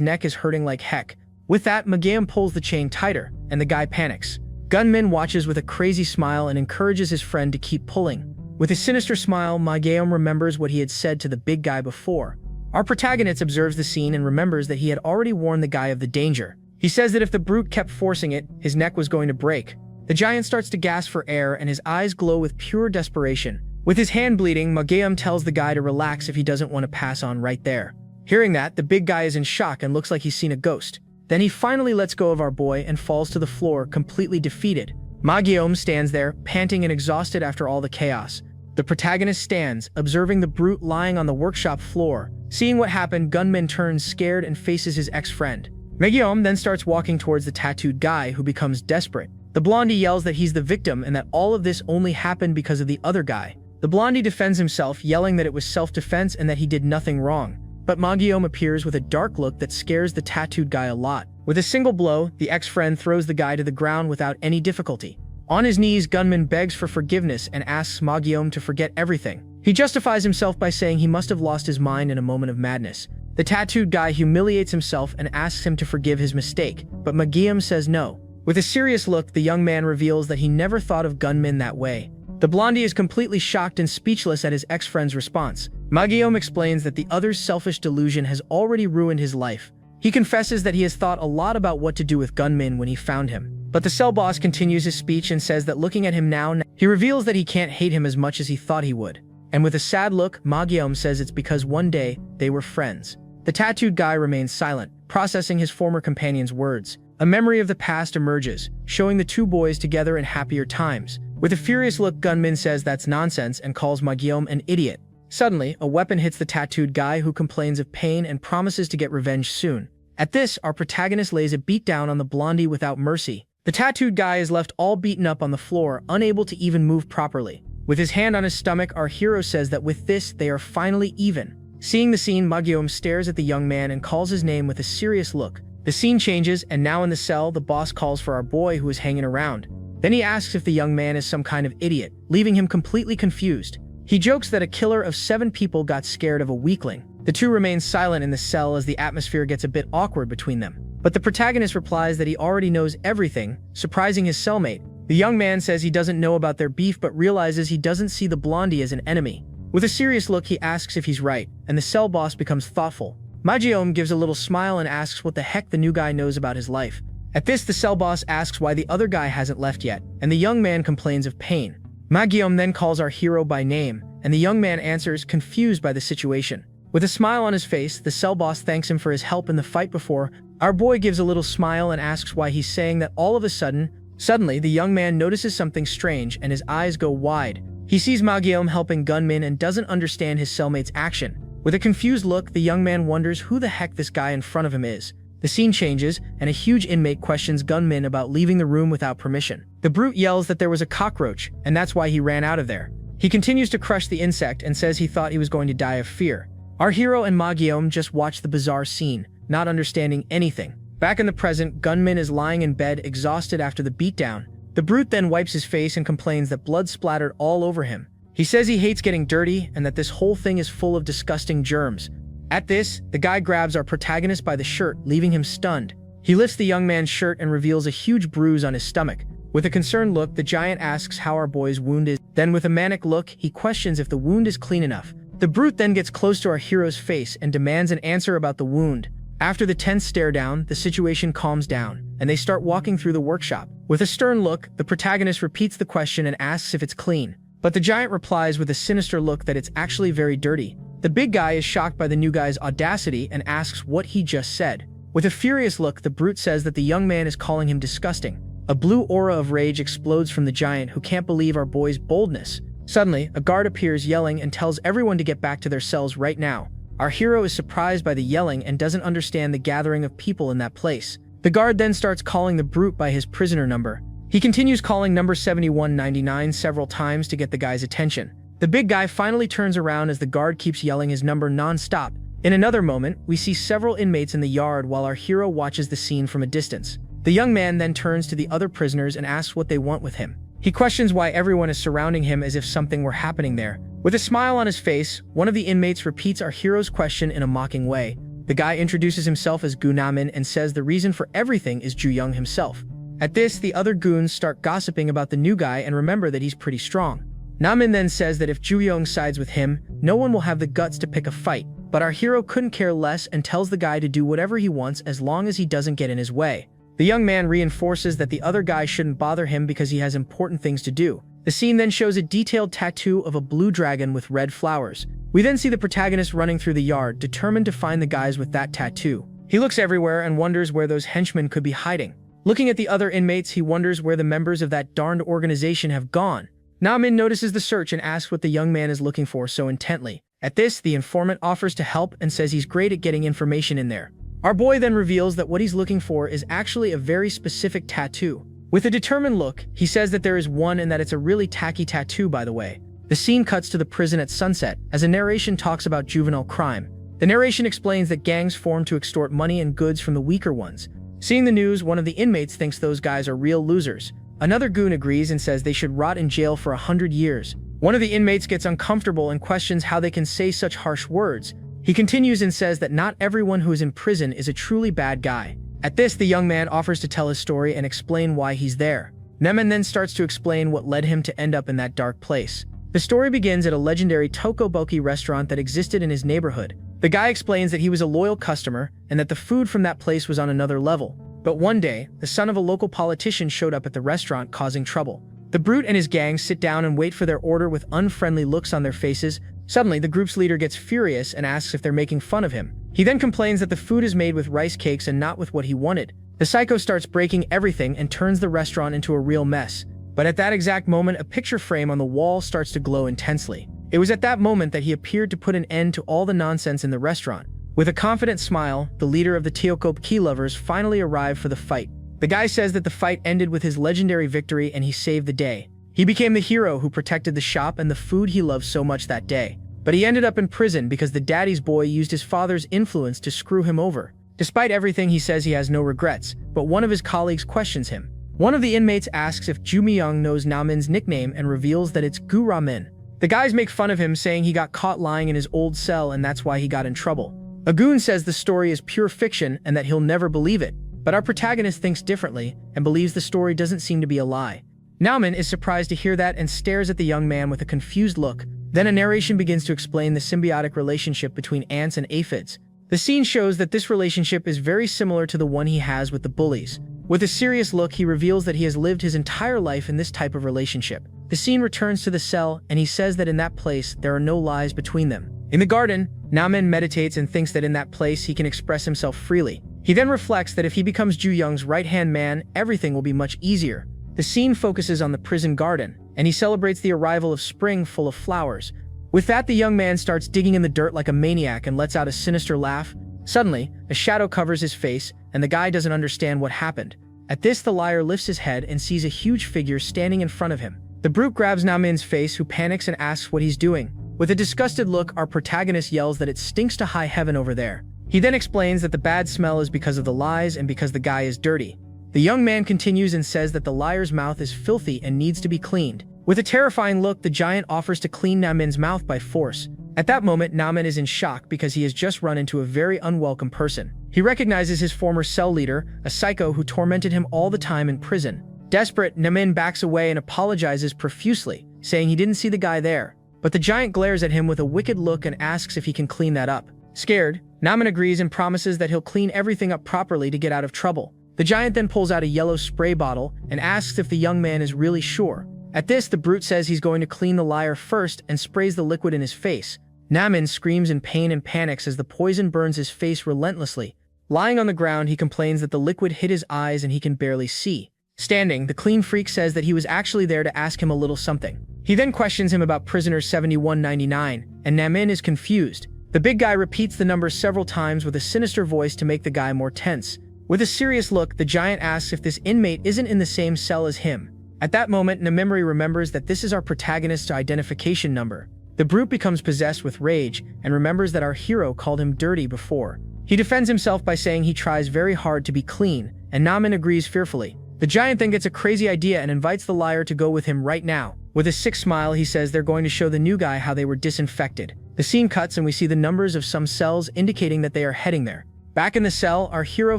neck is hurting like heck. With that, Mangacapped pulls the chain tighter, and the guy panics. Gunmin watches with a crazy smile and encourages his friend to keep pulling. With a sinister smile, Mangacapped remembers what he had said to the big guy before. Our protagonist observes the scene and remembers that he had already warned the guy of the danger. He says that if the brute kept forcing it, his neck was going to break. The giant starts to gasp for air and his eyes glow with pure desperation. With his hand bleeding, Mangacapped tells the guy to relax if he doesn't want to pass on right there. Hearing that, the big guy is in shock and looks like he's seen a ghost. Then he finally lets go of our boy and falls to the floor, completely defeated. Mangacapped stands there, panting and exhausted after all the chaos. The protagonist stands, observing the brute lying on the workshop floor. Seeing what happened, Gunmin turns scared and faces his ex-friend. Mangacapped then starts walking towards the tattooed guy, who becomes desperate. The blondie yells that he's the victim and that all of this only happened because of the other guy. The blondie defends himself, yelling that it was self-defense and that he did nothing wrong. But Mangacapped appears with a dark look that scares the tattooed guy a lot. With a single blow, the ex-friend throws the guy to the ground without any difficulty. On his knees, Gunmin begs for forgiveness and asks Mangacapped to forget everything. He justifies himself by saying he must have lost his mind in a moment of madness. The tattooed guy humiliates himself and asks him to forgive his mistake, but Mangacapped says no. With a serious look, the young man reveals that he never thought of Gunmin that way. The blondie is completely shocked and speechless at his ex-friend's response. Mangacapped explains that the other's selfish delusion has already ruined his life. He confesses that he has thought a lot about what to do with Gunmin when he found him. But the cell boss continues his speech and says that looking at him now, he reveals that he can't hate him as much as he thought he would. and with a sad look, Mangyeom says it's because one day they were friends. The tattooed guy remains silent, processing his former companion's words. A memory of the past emerges, showing the two boys together in happier times. With a furious look, Gunmin says that's nonsense and calls Mangyeom an idiot. Suddenly, a weapon hits the tattooed guy, who complains of pain and promises to get revenge soon. At this, our protagonist lays a beatdown on the blondie without mercy. The tattooed guy is left all beaten up on the floor, unable to even move properly. With his hand on his stomach, our hero says that with this, they are finally even. Seeing the scene, Mangyeom stares at the young man and calls his name with a serious look. The scene changes, and now in the cell, the boss calls for our boy, who is hanging around. Then he asks if the young man is some kind of idiot, leaving him completely confused. He jokes that a killer of 7 people got scared of a weakling. The two remain silent in the cell as the atmosphere gets a bit awkward between them. But the protagonist replies that he already knows everything, surprising his cellmate. The young man says he doesn't know about their beef but realizes he doesn't see the blondie as an enemy. With a serious look, he asks if he's right, and the cell boss becomes thoughtful. Mangyeom gives a little smile and asks what the heck the new guy knows about his life. At this, the cell boss asks why the other guy hasn't left yet, and the young man complains of pain. Mangyeom then calls our hero by name, and the young man answers, confused by the situation. With a smile on his face, the cell boss thanks him for his help in the fight before. Our boy gives a little smile and asks why he's saying that all of a sudden. Suddenly, the young man notices something strange and his eyes go wide. He sees Mangyeom helping Gunmin and doesn't understand his cellmate's action. With a confused look, the young man wonders who the heck this guy in front of him is. The scene changes, and a huge inmate questions Gunmin about leaving the room without permission. The brute yells that there was a cockroach, and that's why he ran out of there. He continues to crush the insect and says he thought he was going to die of fear. Our hero and Mangyeom just watch the bizarre scene, not understanding anything. Back in the present, Gunmin is lying in bed, exhausted after the beatdown. The brute then wipes his face and complains that blood splattered all over him. He says he hates getting dirty and that this whole thing is full of disgusting germs. At this, the guy grabs our protagonist by the shirt, leaving him stunned. He lifts the young man's shirt and reveals a huge bruise on his stomach. With a concerned look, the giant asks how our boy's wound is. Then with a manic look, he questions if the wound is clean enough. The brute then gets close to our hero's face and demands an answer about the wound. After the tense stare down, the situation calms down, and they start walking through the workshop. With a stern look, the protagonist repeats the question and asks if it's clean. But the giant replies with a sinister look that it's actually very dirty. The big guy is shocked by the new guy's audacity and asks what he just said. With a furious look, the brute says that the young man is calling him disgusting. A blue aura of rage explodes from the giant, who can't believe our boy's boldness. Suddenly, a guard appears yelling and tells everyone to get back to their cells right now. Our hero is surprised by the yelling and doesn't understand the gathering of people in that place. The guard then starts calling the brute by his prisoner number. He continues calling number 7199 several times to get the guy's attention. The big guy finally turns around as the guard keeps yelling his number non-stop. In another moment, we see several inmates in the yard while our hero watches the scene from a distance. The young man then turns to the other prisoners and asks what they want with him. He questions why everyone is surrounding him as if something were happening there. With a smile on his face, one of the inmates repeats our hero's question in a mocking way. The guy introduces himself as Gunamin and says the reason for everything is Ju-young himself. At this, the other goons start gossiping about the new guy and remember that he's pretty strong. Namin then says that if Ju-young sides with him, no one will have the guts to pick a fight. But our hero couldn't care less and tells the guy to do whatever he wants as long as he doesn't get in his way. The young man reinforces that the other guy shouldn't bother him because he has important things to do. The scene then shows a detailed tattoo of a blue dragon with red flowers. We then see the protagonist running through the yard, determined to find the guys with that tattoo. He looks everywhere and wonders where those henchmen could be hiding. Looking at the other inmates, he wonders where the members of that darned organization have gone. Namin notices the search and asks what the young man is looking for so intently. At this, the informant offers to help and says he's great at getting information in there. Our boy then reveals that what he's looking for is actually a very specific tattoo. With a determined look, he says that there is one and that it's a really tacky tattoo, by the way. The scene cuts to the prison at sunset as a narration talks about juvenile crime. The narration explains that gangs form to extort money and goods from the weaker ones. Seeing the news, one of the inmates thinks those guys are real losers. Another goon agrees and says they should rot in jail for 100 years. One of the inmates gets uncomfortable and questions how they can say such harsh words. He continues and says that not everyone who is in prison is a truly bad guy. At this, the young man offers to tell his story and explain why he's there. Nemen then starts to explain what led him to end up in that dark place. The story begins at a legendary tokoboki restaurant that existed in his neighborhood. The guy explains that he was a loyal customer and that the food from that place was on another level. But one day, the son of a local politician showed up at the restaurant causing trouble. The brute and his gang sit down and wait for their order with unfriendly looks on their faces. Suddenly, the group's leader gets furious and asks if they're making fun of him. He then complains that the food is made with rice cakes and not with what he wanted. The psycho starts breaking everything and turns the restaurant into a real mess. But at that exact moment, a picture frame on the wall starts to glow intensely. It was at that moment that he appeared to put an end to all the nonsense in the restaurant. With a confident smile, the leader of the Teokop Key Lovers finally arrived for the fight. The guy says that the fight ended with his legendary victory and he saved the day. He became the hero who protected the shop and the food he loved so much that day. But he ended up in prison because the daddy's boy used his father's influence to screw him over. Despite everything, he says he has no regrets, but one of his colleagues questions him. One of the inmates asks if Ju Myung knows Namin's nickname and reveals that it's Gu Ramin. The guys make fun of him, saying he got caught lying in his old cell and that's why he got in trouble. A goon says the story is pure fiction and that he'll never believe it. But our protagonist thinks differently and believes the story doesn't seem to be a lie. Namin is surprised to hear that and stares at the young man with a confused look. Then a narration begins to explain the symbiotic relationship between ants and aphids. The scene shows that this relationship is very similar to the one he has with the bullies. With a serious look, he reveals that he has lived his entire life in this type of relationship. The scene returns to the cell and he says that in that place, there are no lies between them. In the garden, Namin meditates and thinks that in that place he can express himself freely. He then reflects that if he becomes Ju Young's right-hand man, everything will be much easier. The scene focuses on the prison garden, and he celebrates the arrival of spring full of flowers. With that, the young man starts digging in the dirt like a maniac and lets out a sinister laugh. Suddenly, a shadow covers his face, and the guy doesn't understand what happened. At this, the liar lifts his head and sees a huge figure standing in front of him. The brute grabs Namin's face, who panics and asks what he's doing. With a disgusted look, our protagonist yells that it stinks to high heaven over there. He then explains that the bad smell is because of the lies and because the guy is dirty. The young man continues and says that the liar's mouth is filthy and needs to be cleaned. With a terrifying look, the giant offers to clean Namin's mouth by force. At that moment, Namin is in shock because he has just run into a very unwelcome person. He recognizes his former cell leader, a psycho who tormented him all the time in prison. Desperate, Namin backs away and apologizes profusely, saying he didn't see the guy there. But the giant glares at him with a wicked look and asks if he can clean that up. Scared, Namin agrees and promises that he'll clean everything up properly to get out of trouble. The giant then pulls out a yellow spray bottle and asks if the young man is really sure. At this, the brute says he's going to clean the liar first and sprays the liquid in his face. Namin screams in pain and panics as the poison burns his face relentlessly. Lying on the ground, he complains that the liquid hit his eyes and he can barely see. Standing, the clean freak says that he was actually there to ask him a little something. He then questions him about prisoner 7199, and Namin is confused. The big guy repeats the number several times with a sinister voice to make the guy more tense. With a serious look, the giant asks if this inmate isn't in the same cell as him. At that moment, Namemory remembers that this is our protagonist's identification number. The brute becomes possessed with rage and remembers that our hero called him dirty before. He defends himself by saying he tries very hard to be clean, and Namin agrees fearfully. The giant then gets a crazy idea and invites the liar to go with him right now. With a sick smile, he says they're going to show the new guy how they were disinfected. The scene cuts and we see the numbers of some cells indicating that they are heading there. Back in the cell, our hero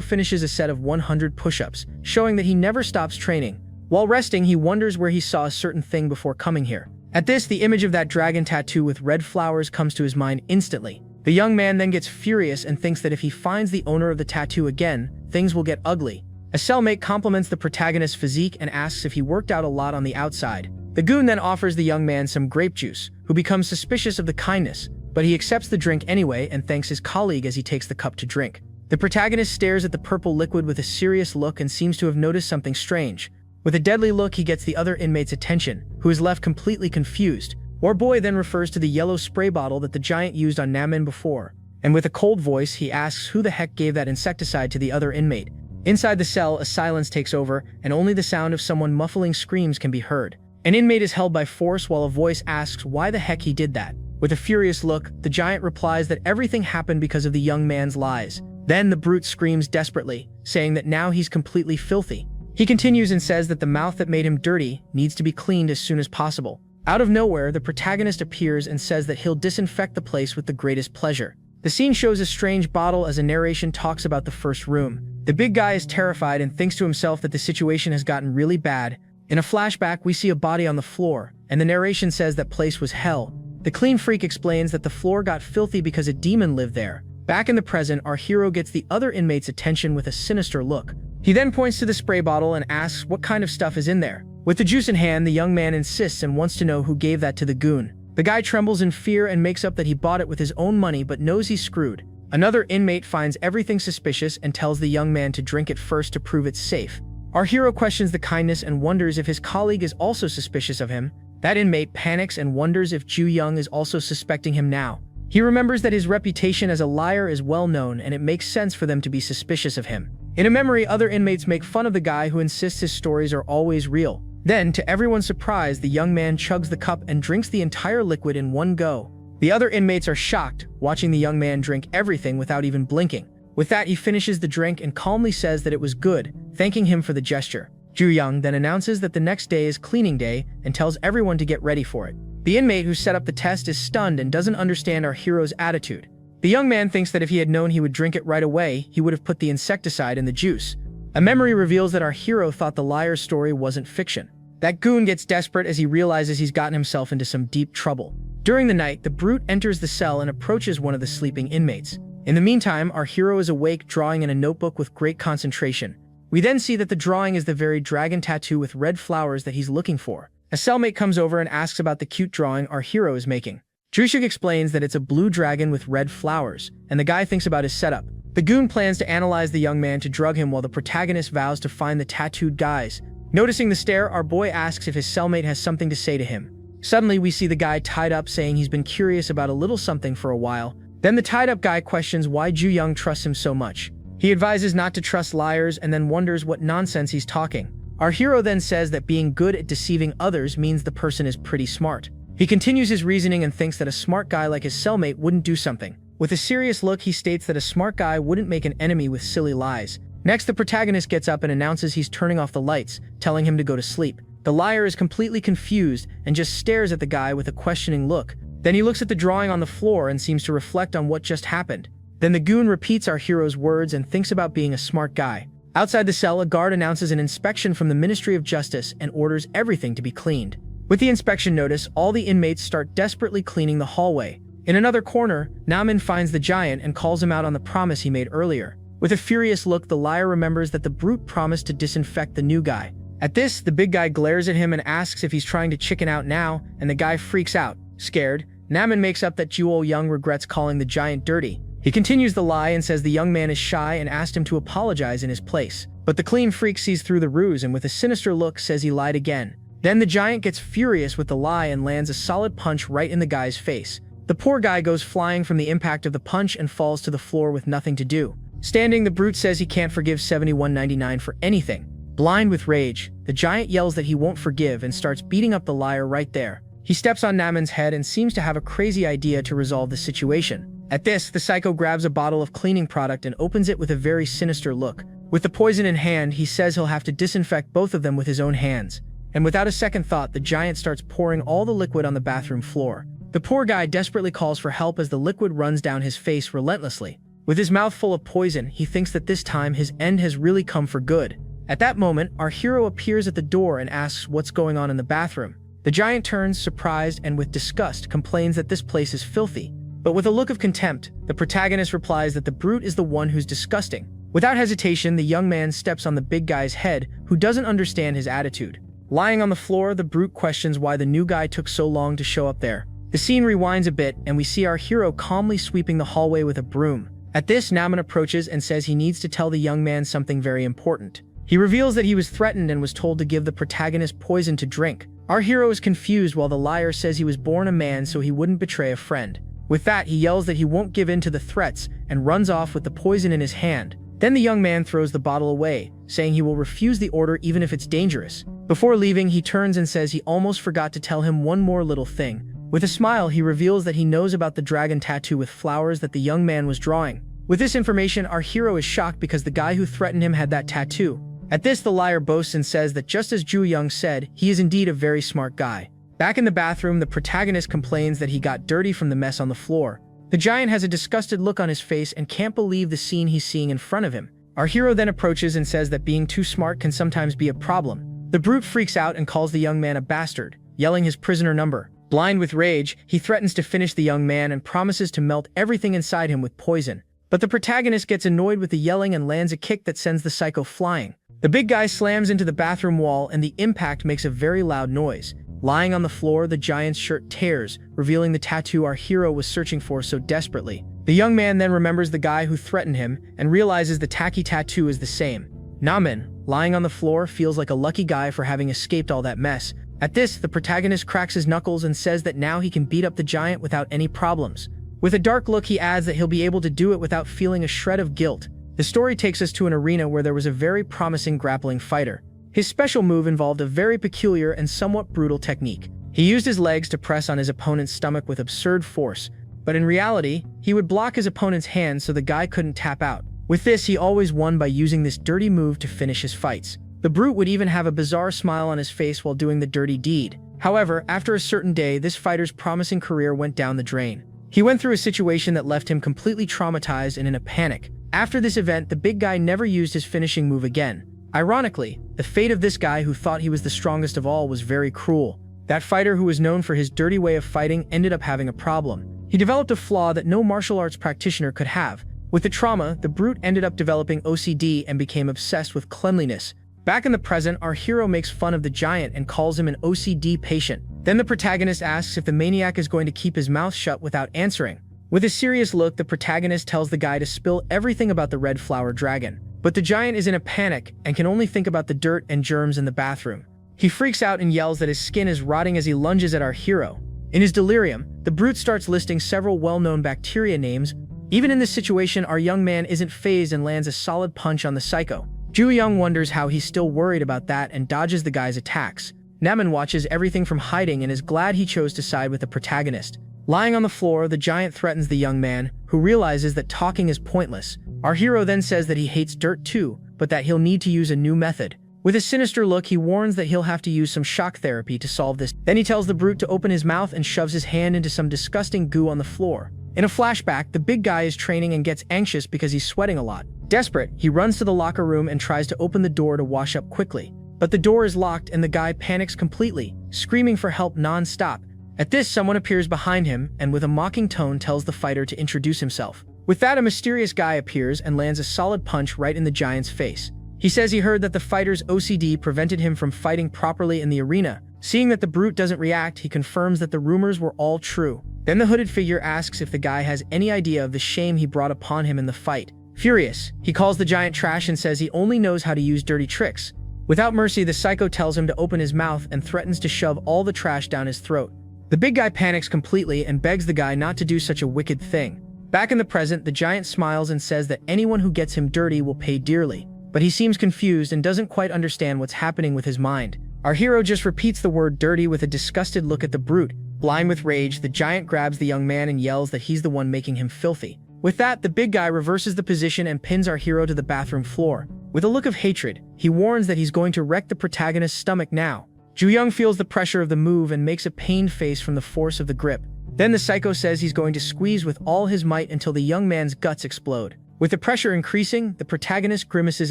finishes a set of 100 push-ups, showing that he never stops training. While resting, he wonders where he saw a certain thing before coming here. At this, the image of that dragon tattoo with red flowers comes to his mind instantly. The young man then gets furious and thinks that if he finds the owner of the tattoo again, things will get ugly. A cellmate compliments the protagonist's physique and asks if he worked out a lot on the outside. The goon then offers the young man some grape juice, who becomes suspicious of the kindness, but he accepts the drink anyway and thanks his colleague as he takes the cup to drink. The protagonist stares at the purple liquid with a serious look and seems to have noticed something strange. With a deadly look, he gets the other inmate's attention, who is left completely confused. Our boy then refers to the yellow spray bottle that the giant used on Namin before, and with a cold voice, he asks who the heck gave that insecticide to the other inmate. Inside the cell, a silence takes over, and only the sound of someone muffling screams can be heard. An inmate is held by force while a voice asks why the heck he did that. With a furious look, the giant replies that everything happened because of the young man's lies. Then the brute screams desperately, saying that now he's completely filthy. He continues and says that the mouth that made him dirty needs to be cleaned as soon as possible. Out of nowhere, the protagonist appears and says that he'll disinfect the place with the greatest pleasure. The scene shows a strange bottle as a narration talks about the first room. The big guy is terrified and thinks to himself that the situation has gotten really bad. In a flashback, we see a body on the floor, and the narration says that place was hell. The clean freak explains that the floor got filthy because a demon lived there. Back in the present, our hero gets the other inmate's attention with a sinister look. He then points to the spray bottle and asks what kind of stuff is in there. With the juice in hand, the young man insists and wants to know who gave that to the goon. The guy trembles in fear and makes up that he bought it with his own money but knows he's screwed. Another inmate finds everything suspicious and tells the young man to drink it first to prove it's safe. Our hero questions the kindness and wonders if his colleague is also suspicious of him. That inmate panics and wonders if Ju Young is also suspecting him now. He remembers that his reputation as a liar is well known and it makes sense for them to be suspicious of him. In a memory, other inmates make fun of the guy who insists his stories are always real. Then, to everyone's surprise, the young man chugs the cup and drinks the entire liquid in one go. The other inmates are shocked, watching the young man drink everything without even blinking. With that, he finishes the drink and calmly says that it was good, thanking him for the gesture. Ju Young then announces that the next day is cleaning day and tells everyone to get ready for it. The inmate who set up the test is stunned and doesn't understand our hero's attitude. The young man thinks that if he had known he would drink it right away, he would have put the insecticide in the juice. A memory reveals that our hero thought the liar's story wasn't fiction. That goon gets desperate as he realizes he's gotten himself into some deep trouble. During the night, the brute enters the cell and approaches one of the sleeping inmates. In the meantime, our hero is awake, drawing in a notebook with great concentration. We then see that the drawing is the very dragon tattoo with red flowers that he's looking for. A cellmate comes over and asks about the cute drawing our hero is making. Jushik explains that it's a blue dragon with red flowers, and the guy thinks about his setup. The goon plans to analyze the young man to drug him while the protagonist vows to find the tattooed guys. Noticing the stare, our boy asks if his cellmate has something to say to him. Suddenly, we see the guy tied up saying he's been curious about a little something for a while. Then the tied-up guy questions why Ju Young trusts him so much. He advises not to trust liars and then wonders what nonsense he's talking. Our hero then says that being good at deceiving others means the person is pretty smart. He continues his reasoning and thinks that a smart guy like his cellmate wouldn't do something. With a serious look, he states that a smart guy wouldn't make an enemy with silly lies. Next, the protagonist gets up and announces he's turning off the lights, telling him to go to sleep. The liar is completely confused and just stares at the guy with a questioning look. Then he looks at the drawing on the floor and seems to reflect on what just happened. Then the goon repeats our hero's words and thinks about being a smart guy. Outside the cell, a guard announces an inspection from the Ministry of Justice and orders everything to be cleaned. With the inspection notice, all the inmates start desperately cleaning the hallway. In another corner, Namin finds the giant and calls him out on the promise he made earlier. With a furious look, the liar remembers that the brute promised to disinfect the new guy. At this, the big guy glares at him and asks if he's trying to chicken out now, and the guy freaks out. Scared, Namin makes up that Ju Young regrets calling the giant dirty. He continues the lie and says the young man is shy and asked him to apologize in his place. But the clean freak sees through the ruse and with a sinister look says he lied again. Then the giant gets furious with the lie and lands a solid punch right in the guy's face. The poor guy goes flying from the impact of the punch and falls to the floor with nothing to do. Standing, the brute says he can't forgive 71.99 for anything. Blind with rage, the giant yells that he won't forgive and starts beating up the liar right there. He steps on Namin's head and seems to have a crazy idea to resolve the situation. At this, the psycho grabs a bottle of cleaning product and opens it with a very sinister look. With the poison in hand, he says he'll have to disinfect both of them with his own hands. And without a second thought, the giant starts pouring all the liquid on the bathroom floor. The poor guy desperately calls for help as the liquid runs down his face relentlessly. With his mouth full of poison, he thinks that this time his end has really come for good. At that moment, our hero appears at the door and asks what's going on in the bathroom. The giant turns, surprised, and with disgust complains that this place is filthy. But with a look of contempt, the protagonist replies that the brute is the one who's disgusting. Without hesitation, the young man steps on the big guy's head, who doesn't understand his attitude. Lying on the floor, the brute questions why the new guy took so long to show up there. The scene rewinds a bit, and we see our hero calmly sweeping the hallway with a broom. At this, Namin approaches and says he needs to tell the young man something very important. He reveals that he was threatened and was told to give the protagonist poison to drink. Our hero is confused while the liar says he was born a man so he wouldn't betray a friend. With that, he yells that he won't give in to the threats and runs off with the poison in his hand. Then the young man throws the bottle away, saying he will refuse the order even if it's dangerous. Before leaving, he turns and says he almost forgot to tell him one more little thing. With a smile, he reveals that he knows about the dragon tattoo with flowers that the young man was drawing. With this information, our hero is shocked because the guy who threatened him had that tattoo. At this, the liar boasts and says that just as Ju Young said, he is indeed a very smart guy. Back in the bathroom, the protagonist complains that he got dirty from the mess on the floor. The giant has a disgusted look on his face and can't believe the scene he's seeing in front of him. Our hero then approaches and says that being too smart can sometimes be a problem. The brute freaks out and calls the young man a bastard, yelling his prisoner number. Blind with rage, he threatens to finish the young man and promises to melt everything inside him with poison. But the protagonist gets annoyed with the yelling and lands a kick that sends the psycho flying. The big guy slams into the bathroom wall and the impact makes a very loud noise. Lying on the floor, the giant's shirt tears, revealing the tattoo our hero was searching for so desperately. The young man then remembers the guy who threatened him and realizes the tacky tattoo is the same. Namin, lying on the floor, feels like a lucky guy for having escaped all that mess. At this, the protagonist cracks his knuckles and says that now he can beat up the giant without any problems. With a dark look, he adds that he'll be able to do it without feeling a shred of guilt. The story takes us to an arena where there was a very promising grappling fighter. His special move involved a very peculiar and somewhat brutal technique. He used his legs to press on his opponent's stomach with absurd force, but in reality, he would block his opponent's hands so the guy couldn't tap out. With this, he always won by using this dirty move to finish his fights. The brute would even have a bizarre smile on his face while doing the dirty deed. However, after a certain day, this fighter's promising career went down the drain. He went through a situation that left him completely traumatized and in a panic. After this event, the big guy never used his finishing move again. Ironically, the fate of this guy who thought he was the strongest of all was very cruel. That fighter, who was known for his dirty way of fighting, ended up having a problem. He developed a flaw that no martial arts practitioner could have. With the trauma, the brute ended up developing OCD and became obsessed with cleanliness. Back in the present, our hero makes fun of the giant and calls him an OCD patient. Then the protagonist asks if the maniac is going to keep his mouth shut without answering. With a serious look, the protagonist tells the guy to spill everything about the red flower dragon. But the giant is in a panic and can only think about the dirt and germs in the bathroom. He freaks out and yells that his skin is rotting as he lunges at our hero. In his delirium, the brute starts listing several well-known bacteria names. Even in this situation, our young man isn't fazed and lands a solid punch on the psycho. Ju Young wonders how he's still worried about that and dodges the guy's attacks. Namin watches everything from hiding and is glad he chose to side with the protagonist. Lying on the floor, the giant threatens the young man, who realizes that talking is pointless. Our hero then says that he hates dirt too, but that he'll need to use a new method. With a sinister look, he warns that he'll have to use some shock therapy to solve this. Then he tells the brute to open his mouth and shoves his hand into some disgusting goo on the floor. In a flashback, the big guy is training and gets anxious because he's sweating a lot. Desperate, he runs to the locker room and tries to open the door to wash up quickly. But the door is locked and the guy panics completely, screaming for help non-stop. At this, someone appears behind him and with a mocking tone tells the fighter to introduce himself. With that, a mysterious guy appears and lands a solid punch right in the giant's face. He says he heard that the fighter's OCD prevented him from fighting properly in the arena. Seeing that the brute doesn't react, he confirms that the rumors were all true. Then the hooded figure asks if the guy has any idea of the shame he brought upon him in the fight. Furious, he calls the giant trash and says he only knows how to use dirty tricks. Without mercy, the psycho tells him to open his mouth and threatens to shove all the trash down his throat. The big guy panics completely and begs the guy not to do such a wicked thing. Back in the present, the giant smiles and says that anyone who gets him dirty will pay dearly. But he seems confused and doesn't quite understand what's happening with his mind. Our hero just repeats the word dirty with a disgusted look at the brute. Blind with rage, the giant grabs the young man and yells that he's the one making him filthy. With that, the big guy reverses the position and pins our hero to the bathroom floor. With a look of hatred, he warns that he's going to wreck the protagonist's stomach now. Ju Young feels the pressure of the move and makes a pained face from the force of the grip. Then the psycho says he's going to squeeze with all his might until the young man's guts explode. With the pressure increasing, the protagonist grimaces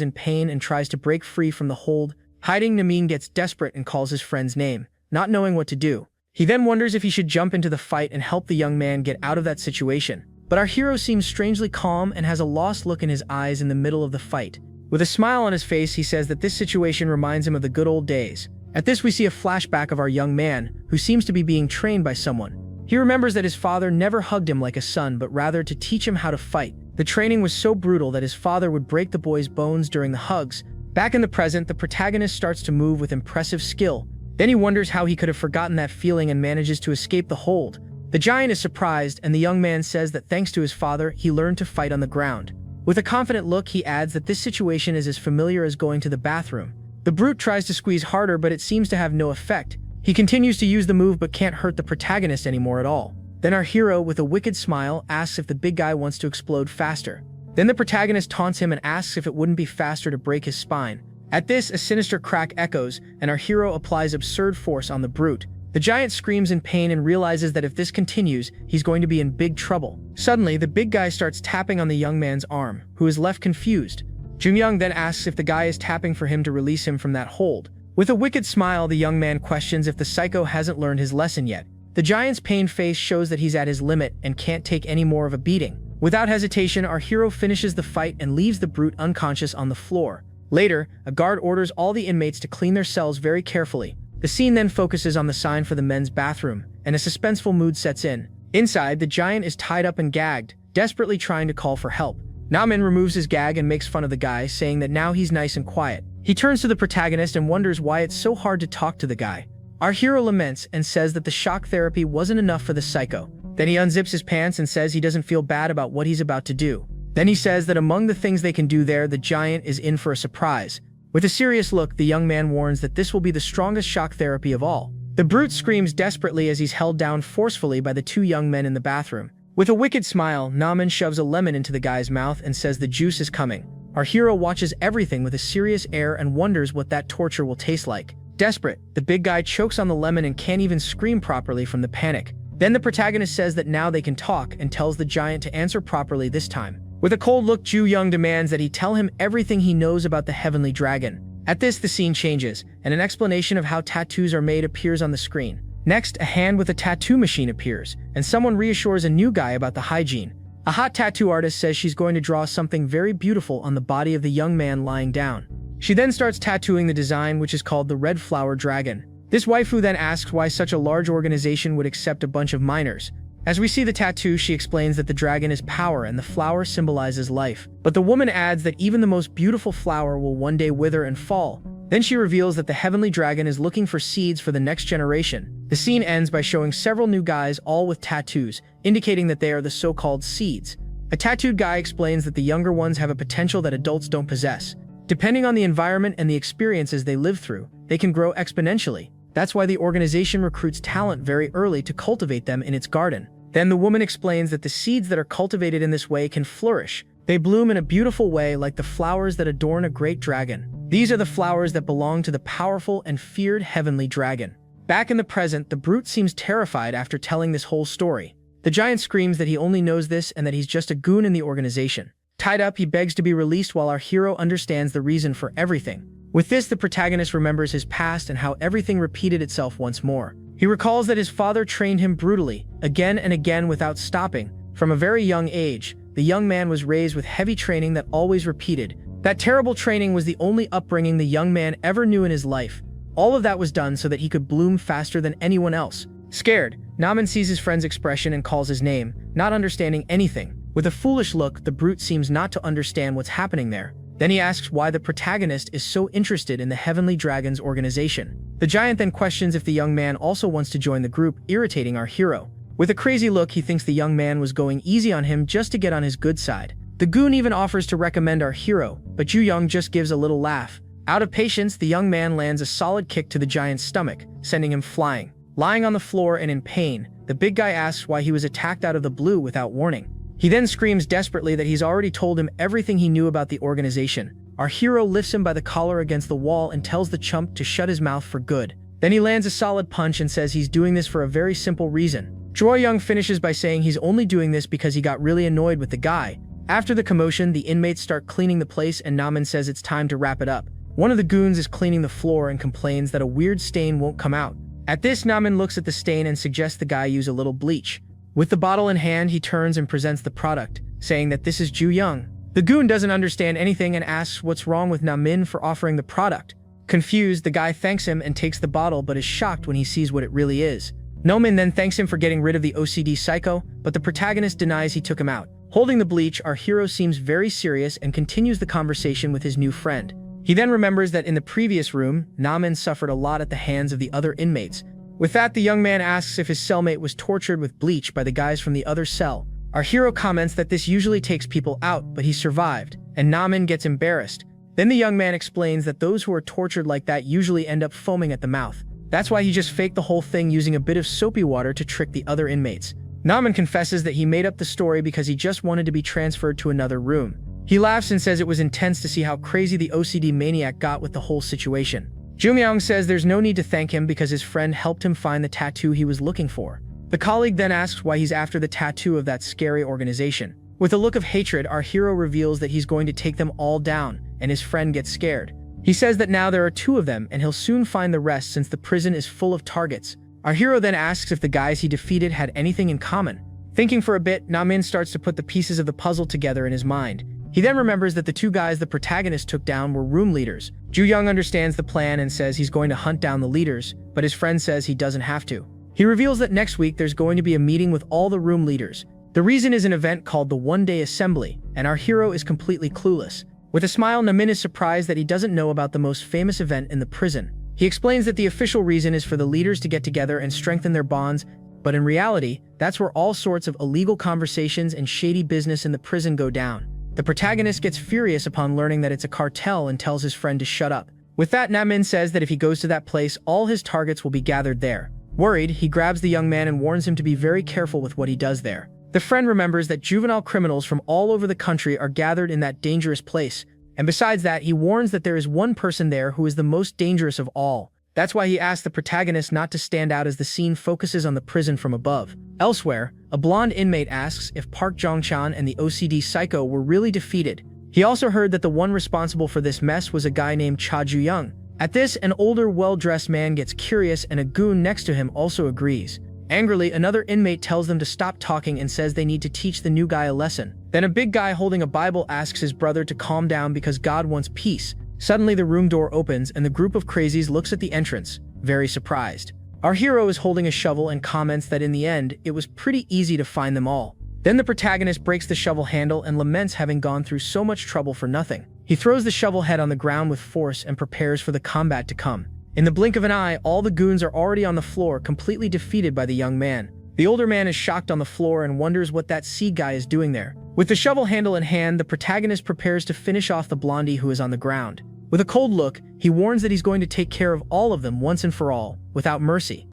in pain and tries to break free from the hold. Hiding, Namin gets desperate and calls his friend's name, not knowing what to do. He then wonders if he should jump into the fight and help the young man get out of that situation. But our hero seems strangely calm and has a lost look in his eyes in the middle of the fight. With a smile on his face, he says that this situation reminds him of the good old days. At this, we see a flashback of our young man, who seems to be being trained by someone. He remembers that his father never hugged him like a son, but rather to teach him how to fight. The training was so brutal that his father would break the boy's bones during the hugs. Back in the present, the protagonist starts to move with impressive skill. Then he wonders how he could have forgotten that feeling and manages to escape the hold. The giant is surprised, and the young man says that thanks to his father, he learned to fight on the ground. With a confident look, he adds that this situation is as familiar as going to the bathroom. The brute tries to squeeze harder, but it seems to have no effect. He continues to use the move but can't hurt the protagonist anymore at all. Then our hero, with a wicked smile, asks if the big guy wants to explode faster. Then the protagonist taunts him and asks if it wouldn't be faster to break his spine. At this, a sinister crack echoes, and our hero applies absurd force on the brute. The giant screams in pain and realizes that if this continues, he's going to be in big trouble. Suddenly, the big guy starts tapping on the young man's arm, who is left confused. Junyoung then asks if the guy is tapping for him to release him from that hold. With a wicked smile, the young man questions if the psycho hasn't learned his lesson yet. The giant's pained face shows that he's at his limit and can't take any more of a beating. Without hesitation, our hero finishes the fight and leaves the brute unconscious on the floor. Later, a guard orders all the inmates to clean their cells very carefully. The scene then focuses on the sign for the men's bathroom, and a suspenseful mood sets in. Inside, the giant is tied up and gagged, desperately trying to call for help. Namin removes his gag and makes fun of the guy, saying that now he's nice and quiet. He turns to the protagonist and wonders why it's so hard to talk to the guy. Our hero laments and says that the shock therapy wasn't enough for the psycho. Then he unzips his pants and says he doesn't feel bad about what he's about to do. Then he says that among the things they can do there, the giant is in for a surprise. With a serious look, the young man warns that this will be the strongest shock therapy of all. The brute screams desperately as he's held down forcefully by the two young men in the bathroom. With a wicked smile, Namin shoves a lemon into the guy's mouth and says the juice is coming. Our hero watches everything with a serious air and wonders what that torture will taste like. Desperate, the big guy chokes on the lemon and can't even scream properly from the panic. Then the protagonist says that now they can talk and tells the giant to answer properly this time. With a cold look, Ju Young demands that he tell him everything he knows about the heavenly dragon. At this, the scene changes, and an explanation of how tattoos are made appears on the screen. Next, a hand with a tattoo machine appears, and someone reassures a new guy about the hygiene. A hot tattoo artist says she's going to draw something very beautiful on the body of the young man lying down. She then starts tattooing the design, which is called the Red Flower Dragon. This waifu then asks why such a large organization would accept a bunch of minors. As we see the tattoo, she explains that the dragon is power and the flower symbolizes life. But the woman adds that even the most beautiful flower will one day wither and fall. Then she reveals that the heavenly dragon is looking for seeds for the next generation. The scene ends by showing several new guys, all with tattoos, indicating that they are the so-called seeds. A tattooed guy explains that the younger ones have a potential that adults don't possess. Depending on the environment and the experiences they live through, they can grow exponentially. That's why the organization recruits talent very early to cultivate them in its garden. Then the woman explains that the seeds that are cultivated in this way can flourish. They bloom in a beautiful way like the flowers that adorn a great dragon. These are the flowers that belong to the powerful and feared heavenly dragon. Back in the present, the brute seems terrified after telling this whole story. The giant screams that he only knows this and that he's just a goon in the organization. Tied up, he begs to be released while our hero understands the reason for everything. With this, the protagonist remembers his past and how everything repeated itself once more. He recalls that his father trained him brutally, again and again without stopping. From a very young age, the young man was raised with heavy training that always repeated. That terrible training was the only upbringing the young man ever knew in his life. All of that was done so that he could bloom faster than anyone else. Scared, Namin sees his friend's expression and calls his name, not understanding anything. With a foolish look, the brute seems not to understand what's happening there. Then he asks why the protagonist is so interested in the Heavenly Dragon's organization. The giant then questions if the young man also wants to join the group, irritating our hero. With a crazy look, he thinks the young man was going easy on him just to get on his good side. The goon even offers to recommend our hero, but Ju Young just gives a little laugh. Out of patience, the young man lands a solid kick to the giant's stomach, sending him flying. Lying on the floor and in pain, the big guy asks why he was attacked out of the blue without warning. He then screams desperately that he's already told him everything he knew about the organization. Our hero lifts him by the collar against the wall and tells the chump to shut his mouth for good. Then he lands a solid punch and says he's doing this for a very simple reason. Joy Young finishes by saying he's only doing this because he got really annoyed with the guy. After the commotion, the inmates start cleaning the place and Namin says it's time to wrap it up. One of the goons is cleaning the floor and complains that a weird stain won't come out. At this, Namin looks at the stain and suggests the guy use a little bleach. With the bottle in hand, he turns and presents the product, saying that this is Ju Young. The goon doesn't understand anything and asks what's wrong with Namin for offering the product. Confused, the guy thanks him and takes the bottle but is shocked when he sees what it really is. Namin then thanks him for getting rid of the OCD psycho, but the protagonist denies he took him out. Holding the bleach, our hero seems very serious and continues the conversation with his new friend. He then remembers that in the previous room, Namin suffered a lot at the hands of the other inmates. With that, the young man asks if his cellmate was tortured with bleach by the guys from the other cell. Our hero comments that this usually takes people out, but he survived, and Namin gets embarrassed. Then the young man explains that those who are tortured like that usually end up foaming at the mouth. That's why he just faked the whole thing using a bit of soapy water to trick the other inmates. Namin confesses that he made up the story because he just wanted to be transferred to another room. He laughs and says it was intense to see how crazy the OCD maniac got with the whole situation. Jumyong says there's no need to thank him because his friend helped him find the tattoo he was looking for. The colleague then asks why he's after the tattoo of that scary organization. With a look of hatred, our hero reveals that he's going to take them all down, and his friend gets scared. He says that now there are 2 of them and he'll soon find the rest since the prison is full of targets. Our hero then asks if the guys he defeated had anything in common. Thinking for a bit, Namin starts to put the pieces of the puzzle together in his mind. He then remembers that the two guys the protagonist took down were room leaders. Ju-young understands the plan and says he's going to hunt down the leaders, but his friend says he doesn't have to. He reveals that next week there's going to be a meeting with all the room leaders. The reason is an event called the One-Day Assembly, and our hero is completely clueless. With a smile, Namin is surprised that he doesn't know about the most famous event in the prison. He explains that the official reason is for the leaders to get together and strengthen their bonds, but in reality, that's where all sorts of illegal conversations and shady business in the prison go down. The protagonist gets furious upon learning that it's a cartel and tells his friend to shut up. With that, Namin says that if he goes to that place, all his targets will be gathered there. Worried, he grabs the young man and warns him to be very careful with what he does there. The friend remembers that juvenile criminals from all over the country are gathered in that dangerous place, and besides that, he warns that there is one person there who is the most dangerous of all. That's why he asks the protagonist not to stand out as the scene focuses on the prison from above. Elsewhere, a blonde inmate asks if Park Jong-chan and the OCD psycho were really defeated. He also heard that the one responsible for this mess was a guy named Cha Ju-young. At this, an older, well-dressed man gets curious and a goon next to him also agrees. Angrily, another inmate tells them to stop talking and says they need to teach the new guy a lesson. Then a big guy holding a Bible asks his brother to calm down because God wants peace. Suddenly, the room door opens and the group of crazies looks at the entrance, very surprised. Our hero is holding a shovel and comments that in the end, it was pretty easy to find them all. Then the protagonist breaks the shovel handle and laments having gone through so much trouble for nothing. He throws the shovel head on the ground with force and prepares for the combat to come. In the blink of an eye, all the goons are already on the floor, completely defeated by the young man. The older man is shocked on the floor and wonders what that sea guy is doing there. With the shovel handle in hand, the protagonist prepares to finish off the blondie who is on the ground. With a cold look, he warns that he's going to take care of all of them once and for all, without mercy.